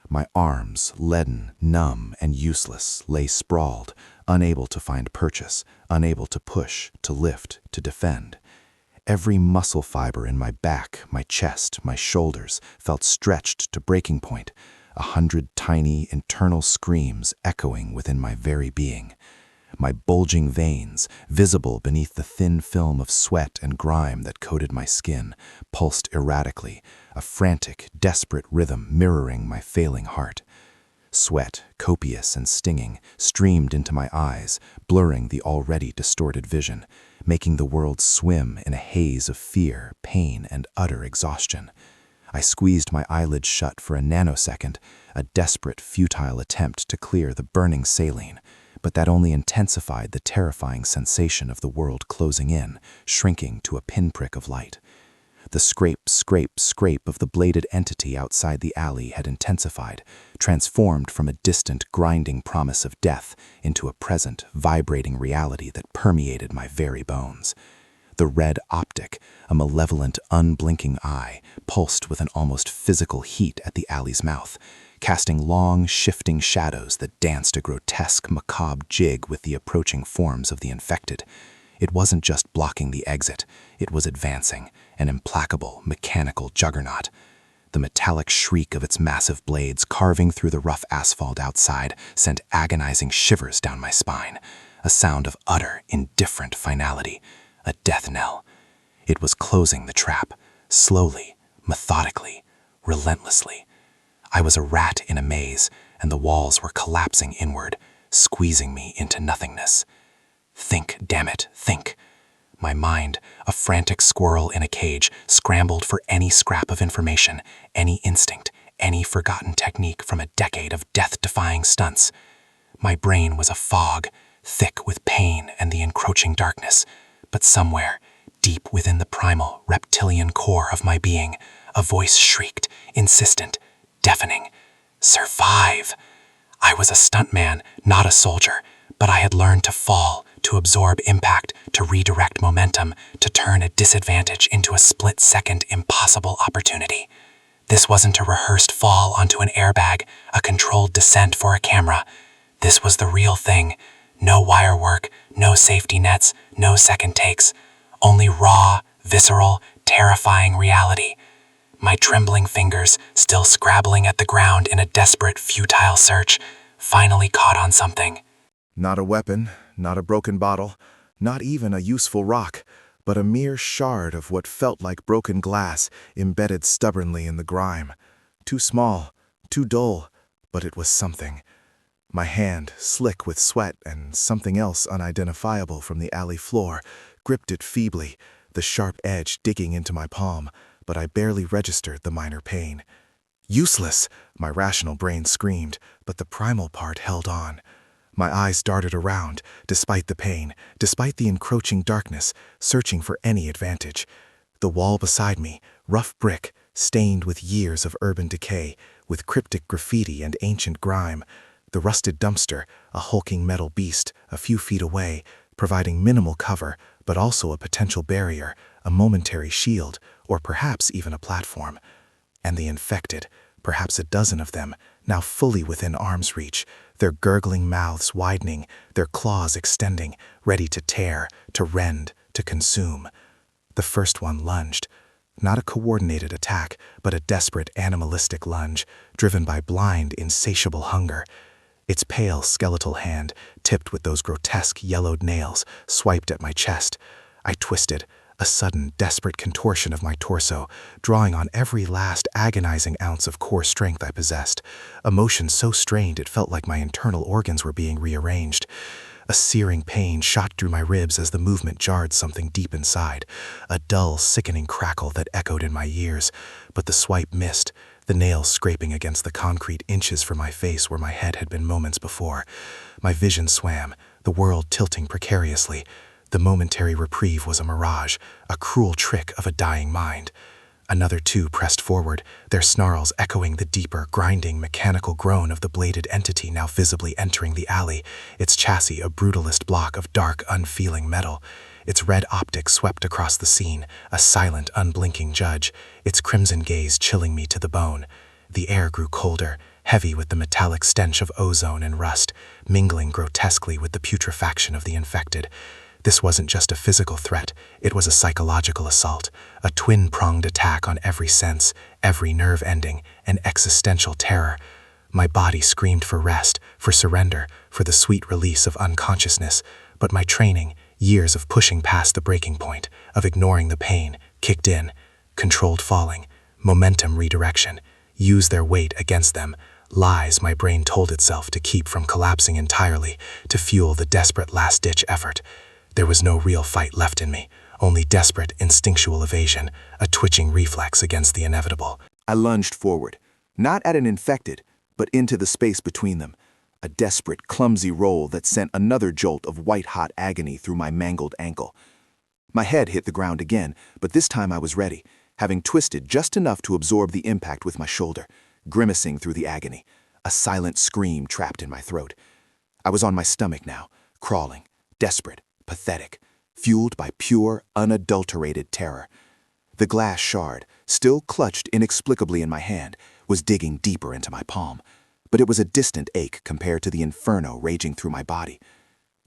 My arms, leaden, numb, and useless, lay sprawled, unable to find purchase, unable to push, to lift, to defend. Every muscle fiber in my back, my chest, my shoulders felt stretched to breaking point, 100 tiny internal screams echoing within my very being. My bulging veins, visible beneath the thin film of sweat and grime that coated my skin, pulsed erratically, a frantic, desperate rhythm mirroring my failing heart. Sweat, copious and stinging, streamed into my eyes, blurring the already distorted vision, making the world swim in a haze of fear, pain, and utter exhaustion. I squeezed my eyelids shut for a nanosecond, a desperate, futile attempt to clear the burning saline, but that only intensified the terrifying sensation of the world closing in, shrinking to a pinprick of light. The scrape, scrape, scrape of the bladed entity outside the alley had intensified, transformed from a distant, grinding promise of death into a present, vibrating reality that permeated my very bones. The red optic, a malevolent, unblinking eye, pulsed with an almost physical heat at the alley's mouth, casting long, shifting shadows that danced a grotesque, macabre jig with the approaching forms of the infected. It wasn't just blocking the exit, it was advancing, an implacable, mechanical juggernaut. The metallic shriek of its massive blades carving through the rough asphalt outside sent agonizing shivers down my spine, a sound of utter, indifferent finality, a death knell. It was closing the trap, slowly, methodically, relentlessly. I was a rat in a maze, and the walls were collapsing inward, squeezing me into nothingness. Think, damn it, think. My mind, a frantic squirrel in a cage, scrambled for any scrap of information, any instinct, any forgotten technique from a decade of death-defying stunts. My brain was a fog, thick with pain and the encroaching darkness, but somewhere, deep within the primal, reptilian core of my being, a voice shrieked, insistent, deafening. Survive! I was a stuntman, not a soldier, but I had learned to fall, to absorb impact, to redirect momentum, to turn a disadvantage into a split-second impossible opportunity. This wasn't a rehearsed fall onto an airbag, a controlled descent for a camera. This was the real thing. No wire work, no safety nets, no second takes. Only raw, visceral, terrifying reality. My trembling fingers, still scrabbling at the ground in a desperate, futile search, finally caught on something. Not a weapon, not a broken bottle, not even a useful rock, but a mere shard of what felt like broken glass embedded stubbornly in the grime. Too small, too dull, but it was something. My hand, slick with sweat and something else unidentifiable from the alley floor, gripped it feebly, the sharp edge digging into my palm, but I barely registered the minor pain. Useless, my rational brain screamed, but the primal part held on. My eyes darted around, despite the pain, despite the encroaching darkness, searching for any advantage. The wall beside me, rough brick, stained with years of urban decay, with cryptic graffiti and ancient grime. The rusted dumpster, a hulking metal beast, a few feet away, providing minimal cover, but also a potential barrier, a momentary shield, or perhaps even a platform. And the infected, perhaps a dozen of them, now fully within arm's reach, their gurgling mouths widening, their claws extending, ready to tear, to rend, to consume. The first one lunged. Not a coordinated attack, but a desperate animalistic lunge, driven by blind, insatiable hunger. Its pale, skeletal hand, tipped with those grotesque yellowed nails, swiped at my chest. I twisted, a sudden, desperate contortion of my torso, drawing on every last agonizing ounce of core strength I possessed. Emotion so strained it felt like my internal organs were being rearranged. A searing pain shot through my ribs as the movement jarred something deep inside, a dull, sickening crackle that echoed in my ears, but the swipe missed, the nails scraping against the concrete inches from my face where my head had been moments before. My vision swam, the world tilting precariously. The momentary reprieve was a mirage, a cruel trick of a dying mind. Another two pressed forward, their snarls echoing the deeper, grinding, mechanical groan of the bladed entity now visibly entering the alley, its chassis a brutalist block of dark, unfeeling metal. Its red optic swept across the scene, a silent, unblinking judge, its crimson gaze chilling me to the bone. The air grew colder, heavy with the metallic stench of ozone and rust, mingling grotesquely with the putrefaction of the infected. This wasn't just a physical threat, it was a psychological assault, a twin-pronged attack on every sense, every nerve ending, an existential terror. My body screamed for rest, for surrender, for the sweet release of unconsciousness, but my training, years of pushing past the breaking point, of ignoring the pain, kicked in. Controlled falling, momentum redirection, use their weight against them, lies my brain told itself to keep from collapsing entirely, to fuel the desperate last-ditch effort. There was no real fight left in me, only desperate instinctual evasion, a twitching reflex against the inevitable. I lunged forward, not at an infected, but into the space between them, a desperate, clumsy roll that sent another jolt of white-hot agony through my mangled ankle. My head hit the ground again, but this time I was ready, having twisted just enough to absorb the impact with my shoulder, grimacing through the agony, a silent scream trapped in my throat. I was on my stomach now, crawling, desperate, pathetic, fueled by pure, unadulterated terror. The glass shard, still clutched inexplicably in my hand, was digging deeper into my palm, but it was a distant ache compared to the inferno raging through my body.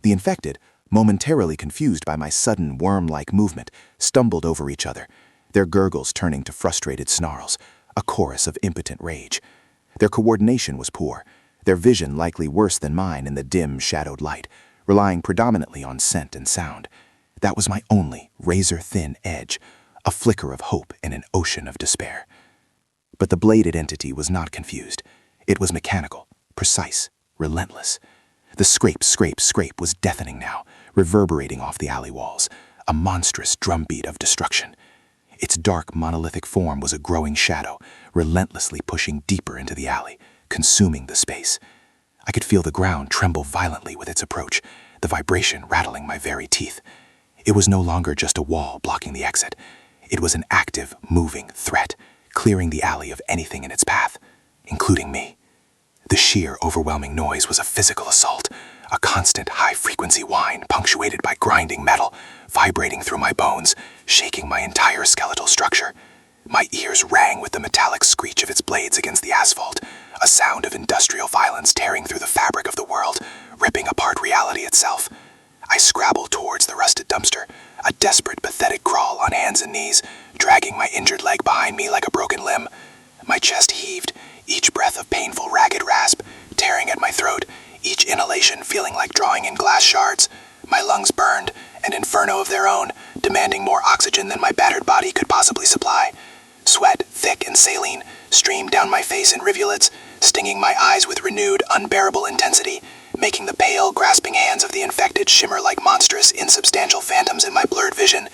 The infected, momentarily confused by my sudden worm-like movement, stumbled over each other, their gurgles turning to frustrated snarls, a chorus of impotent rage. Their coordination was poor, their vision likely worse than mine in the dim, shadowed light, relying predominantly on scent and sound. That was my only razor-thin edge, a flicker of hope in an ocean of despair. But the bladed entity was not confused. It was mechanical, precise, relentless. The scrape, scrape, scrape was deafening now, reverberating off the alley walls, a monstrous drumbeat of destruction. Its dark, monolithic form was a growing shadow, relentlessly pushing deeper into the alley, consuming the space. I could feel the ground tremble violently with its approach, the vibration rattling my very teeth. It was no longer just a wall blocking the exit. It was an active, moving threat, clearing the alley of anything in its path, including me. The sheer, overwhelming noise was a physical assault, a constant high-frequency whine punctuated by grinding metal, vibrating through my bones, shaking my entire skeletal structure. My ears rang with the metallic screech of its blades against the asphalt, a sound of industrial violence tearing through the fabric of the world, ripping apart reality itself. I scrabbled towards the rusted dumpster, a desperate, pathetic crawl on hands and knees, dragging my injured leg behind me like a broken limb. My chest heaved, each breath a painful, ragged rasp, tearing at my throat, each inhalation feeling like drawing in glass shards. My lungs burned, an inferno of their own, demanding more oxygen than my battered body could possibly supply. Sweat, thick and saline, streamed down my face in rivulets, stinging my eyes with renewed, unbearable intensity, making the pale, grasping hands of the infected shimmer like monstrous, insubstantial phantoms in my blurred vision.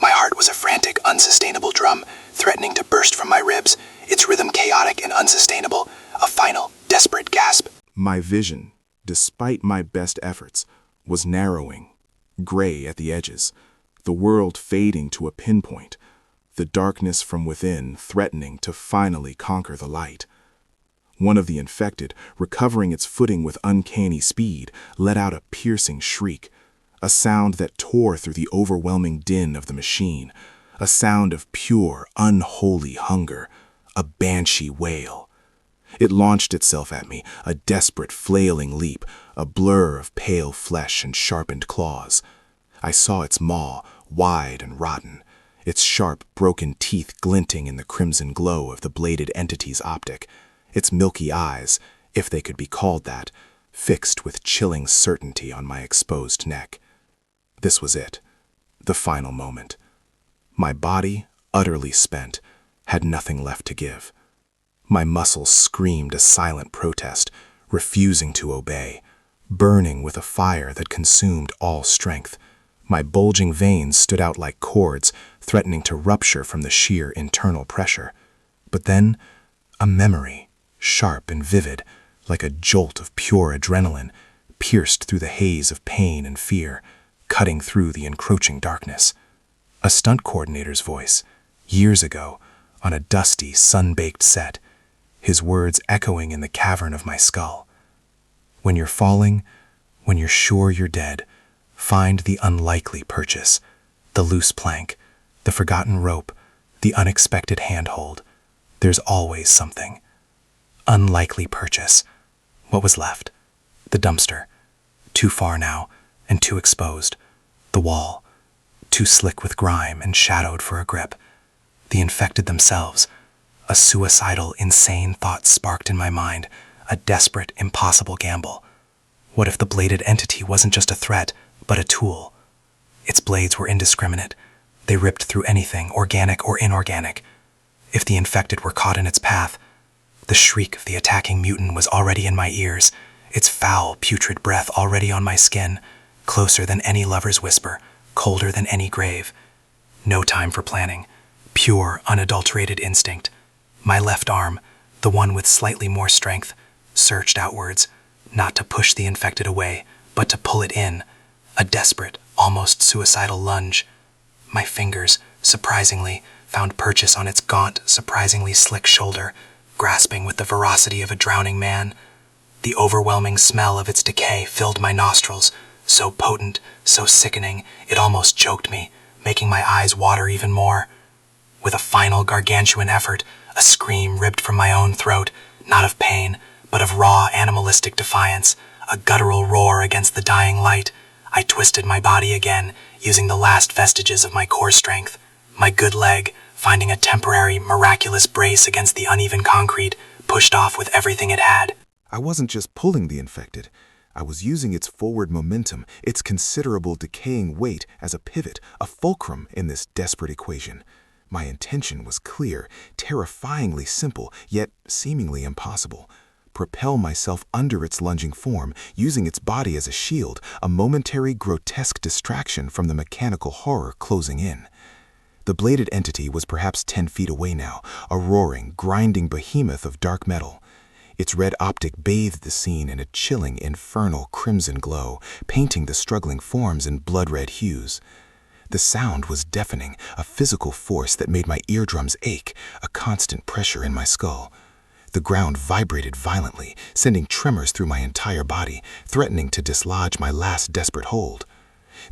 My heart was a frantic, unsustainable drum, threatening to burst from my ribs, its rhythm chaotic and unsustainable, a final, desperate gasp. My vision, despite my best efforts, was narrowing, gray at the edges, the world fading to a pinpoint, the darkness from within threatening to finally conquer the light. One of the infected, recovering its footing with uncanny speed, let out a piercing shriek, a sound that tore through the overwhelming din of the machine, a sound of pure, unholy hunger, a banshee wail. It launched itself at me, a desperate, flailing leap, a blur of pale flesh and sharpened claws. I saw its maw, wide and rotten, its sharp, broken teeth glinting in the crimson glow of the bladed entity's optic, its milky eyes, if they could be called that, fixed with chilling certainty on my exposed neck. This was it, the final moment. My body, utterly spent, had nothing left to give. My muscles screamed a silent protest, refusing to obey, burning with a fire that consumed all strength. My bulging veins stood out like cords, threatening to rupture from the sheer internal pressure. But then, a memory, sharp and vivid, like a jolt of pure adrenaline, pierced through the haze of pain and fear, cutting through the encroaching darkness. A stunt coordinator's voice, years ago, on a dusty, sun-baked set, his words echoing in the cavern of my skull. When you're falling, when you're sure you're dead, find the unlikely purchase, the loose plank, the forgotten rope, the unexpected handhold. There's always something. Unlikely purchase. What was left? The dumpster. Too far now, and too exposed. The wall. Too slick with grime and shadowed for a grip. The infected themselves. A suicidal, insane thought sparked in my mind, a desperate, impossible gamble. What if the bladed entity wasn't just a threat, but a tool? Its blades were indiscriminate. They ripped through anything, organic or inorganic. If the infected were caught in its path, the shriek of the attacking mutant was already in my ears, its foul, putrid breath already on my skin, closer than any lover's whisper, colder than any grave. No time for planning. Pure, unadulterated instinct. My left arm, the one with slightly more strength, surged outwards, not to push the infected away, but to pull it in, a desperate, almost suicidal lunge. My fingers, surprisingly, found purchase on its gaunt, surprisingly slick shoulder, grasping with the ferocity of a drowning man. The overwhelming smell of its decay filled my nostrils, so potent, so sickening, it almost choked me, making my eyes water even more. With a final gargantuan effort, a scream ripped from my own throat, not of pain, but of raw animalistic defiance, a guttural roar against the dying light, I twisted my body again, using the last vestiges of my core strength. My good leg, finding a temporary, miraculous brace against the uneven concrete, pushed off with everything it had. I wasn't just pulling the infected. I was using its forward momentum, its considerable decaying weight as a pivot, a fulcrum in this desperate equation. My intention was clear, terrifyingly simple, yet seemingly impossible. propel myself under its lunging form, using its body as a shield, a momentary grotesque distraction from the mechanical horror closing in. The bladed entity was perhaps 10 feet away now, a roaring, grinding behemoth of dark metal. Its red optic bathed the scene in a chilling, infernal crimson glow, painting the struggling forms in blood-red hues. The sound was deafening, a physical force that made my eardrums ache, a constant pressure in my skull. The ground vibrated violently, sending tremors through my entire body, threatening to dislodge my last desperate hold.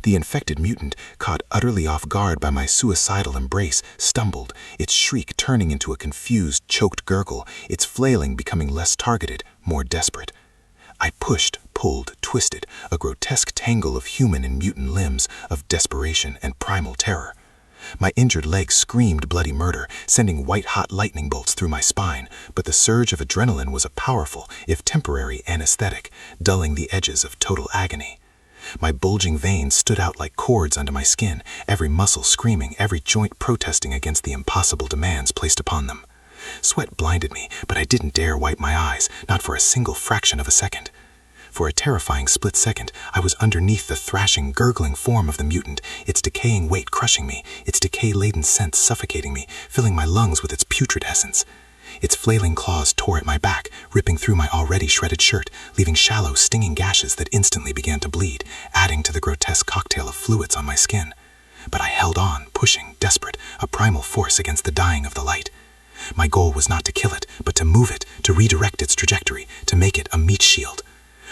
The infected mutant, caught utterly off guard by my suicidal embrace, stumbled, its shriek turning into a confused, choked gurgle, its flailing becoming less targeted, more desperate. I pushed, pulled, twisted, a grotesque tangle of human and mutant limbs, of desperation and primal terror. My injured leg screamed bloody murder, sending white-hot lightning bolts through my spine, but the surge of adrenaline was a powerful, if temporary, anesthetic, dulling the edges of total agony. My bulging veins stood out like cords under my skin, every muscle screaming, every joint protesting against the impossible demands placed upon them. Sweat blinded me, but I didn't dare wipe my eyes, not for a single fraction of a second. For a terrifying split second, I was underneath the thrashing, gurgling form of the mutant, its decaying weight crushing me, its decay-laden scent suffocating me, filling my lungs with its putrid essence. Its flailing claws tore at my back, ripping through my already shredded shirt, leaving shallow, stinging gashes that instantly began to bleed, adding to the grotesque cocktail of fluids on my skin. But I held on, pushing, desperate, a primal force against the dying of the light. My goal was not to kill it, but to move it, to redirect its trajectory, to make it a meat shield.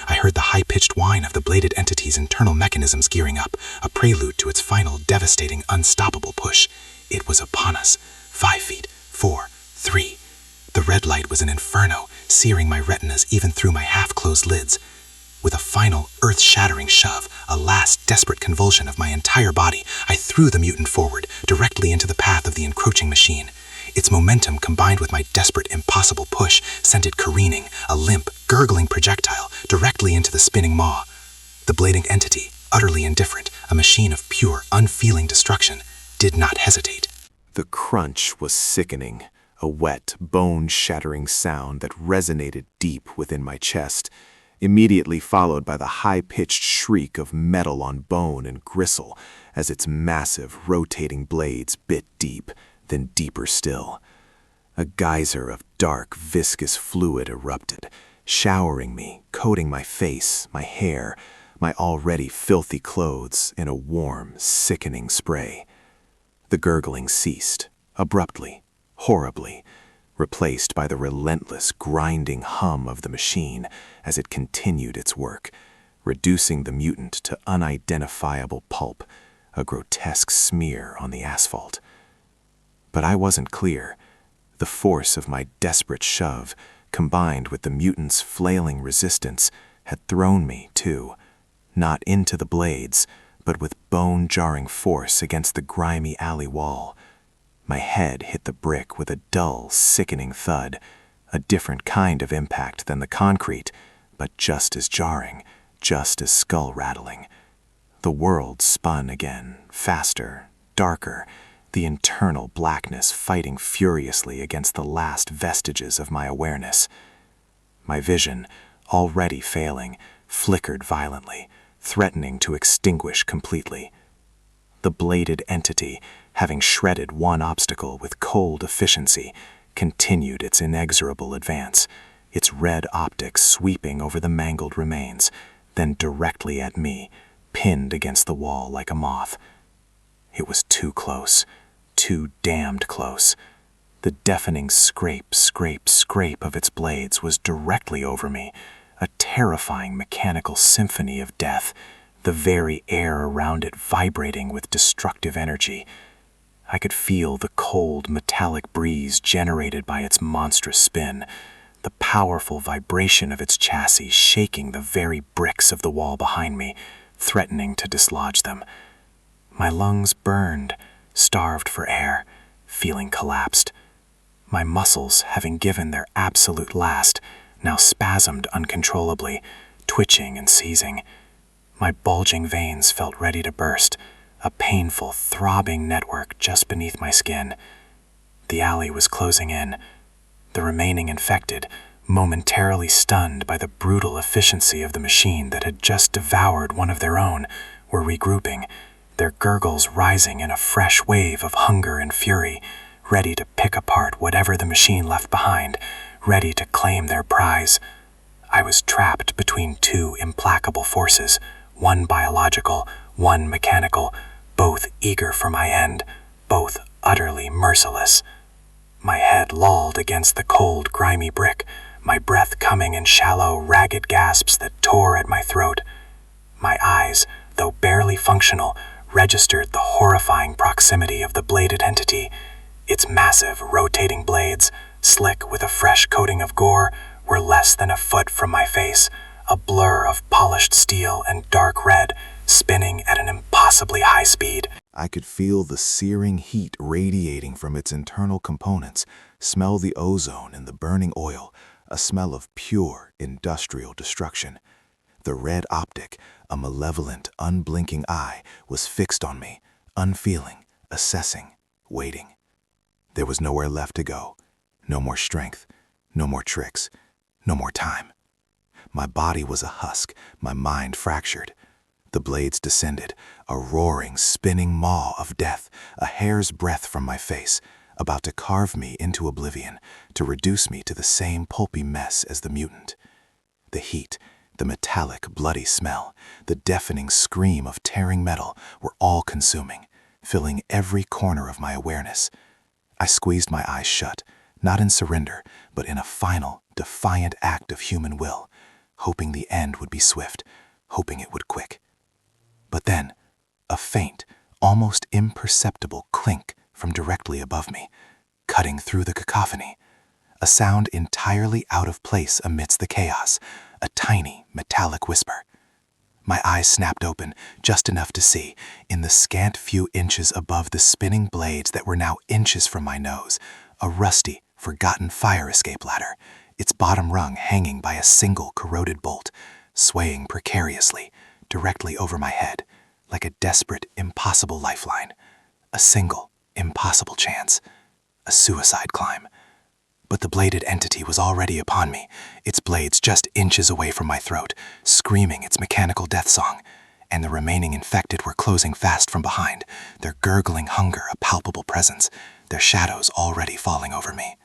I heard the high-pitched whine of the bladed entity's internal mechanisms gearing up, a prelude to its final, devastating, unstoppable push. It was upon us. 5 feet, 4, 3. The red light was an inferno, searing my retinas even through my half-closed lids. With a final, earth-shattering shove, a last desperate convulsion of my entire body, I threw the mutant forward, directly into the path of the encroaching machine. Its momentum, combined with my desperate, impossible push, sent it careening, a limp, gurgling projectile, directly into the spinning maw. The blading entity, utterly indifferent, a machine of pure, unfeeling destruction, did not hesitate. The crunch was sickening, a wet, bone-shattering sound that resonated deep within my chest, immediately followed by the high-pitched shriek of metal on bone and gristle as its massive, rotating blades bit deep, then deeper still. A geyser of dark, viscous fluid erupted, showering me, coating my face, my hair, my already filthy clothes in a warm, sickening spray. The gurgling ceased, abruptly, horribly, replaced by the relentless, grinding hum of the machine as it continued its work, reducing the mutant to unidentifiable pulp, a grotesque smear on the asphalt. But I wasn't clear. The force of my desperate shove, combined with the mutant's flailing resistance, had thrown me, too, not into the blades, but with bone-jarring force against the grimy alley wall. My head hit the brick with a dull, sickening thud, a different kind of impact than the concrete, but just as jarring, just as skull-rattling. The world spun again, faster, darker, the internal blackness fighting furiously against the last vestiges of my awareness. My vision, already failing, flickered violently, threatening to extinguish completely. The bladed entity, having shredded one obstacle with cold efficiency, continued its inexorable advance, its red optics sweeping over the mangled remains, then directly at me, pinned against the wall like a moth. It was too close. Too damned close. The deafening scrape, scrape, scrape of its blades was directly over me, a terrifying mechanical symphony of death, the very air around it vibrating with destructive energy. I could feel the cold, metallic breeze generated by its monstrous spin, the powerful vibration of its chassis shaking the very bricks of the wall behind me, threatening to dislodge them. My lungs burned, starved for air, feeling collapsed. My muscles, having given their absolute last, now spasmed uncontrollably, twitching and seizing. My bulging veins felt ready to burst, a painful, throbbing network just beneath my skin. The alley was closing in. The remaining infected, momentarily stunned by the brutal efficiency of the machine that had just devoured one of their own, were regrouping, their gurgles rising in a fresh wave of hunger and fury, ready to pick apart whatever the machine left behind, ready to claim their prize. I was trapped between two implacable forces, one biological, one mechanical, both eager for my end, both utterly merciless. My head lolled against the cold, grimy brick, my breath coming in shallow, ragged gasps that tore at my throat. My eyes, though barely functional, registered the horrifying proximity of the bladed entity. Its massive, rotating blades, slick with a fresh coating of gore, were less than a foot from my face, a blur of polished steel and dark red, spinning at an impossibly high speed. I could feel the searing heat radiating from its internal components, smell the ozone and the burning oil, a smell of pure industrial destruction. The red optic, a malevolent, unblinking eye, was fixed on me, unfeeling, assessing, waiting. There was nowhere left to go, no more strength, no more tricks, no more time. My body was a husk, my mind fractured. The blades descended, a roaring, spinning maw of death, a hair's breadth from my face, about to carve me into oblivion, to reduce me to the same pulpy mess as the mutant. The heat, the metallic, bloody smell, the deafening scream of tearing metal were all-consuming, filling every corner of my awareness. I squeezed my eyes shut, not in surrender, but in a final, defiant act of human will, hoping the end would be swift, hoping it would quick. But then, a faint, almost imperceptible clink from directly above me, cutting through the cacophony, a sound entirely out of place amidst the chaos, a tiny, metallic whisper. My eyes snapped open, just enough to see, in the scant few inches above the spinning blades that were now inches from my nose, a rusty, forgotten fire escape ladder, its bottom rung hanging by a single corroded bolt, swaying precariously, directly over my head, like a desperate, impossible lifeline. A single, impossible chance. A suicide climb. But the bladed entity was already upon me, its blades just inches away from my throat, screaming its mechanical death song, and the remaining infected were closing fast from behind, their gurgling hunger a palpable presence, their shadows already falling over me.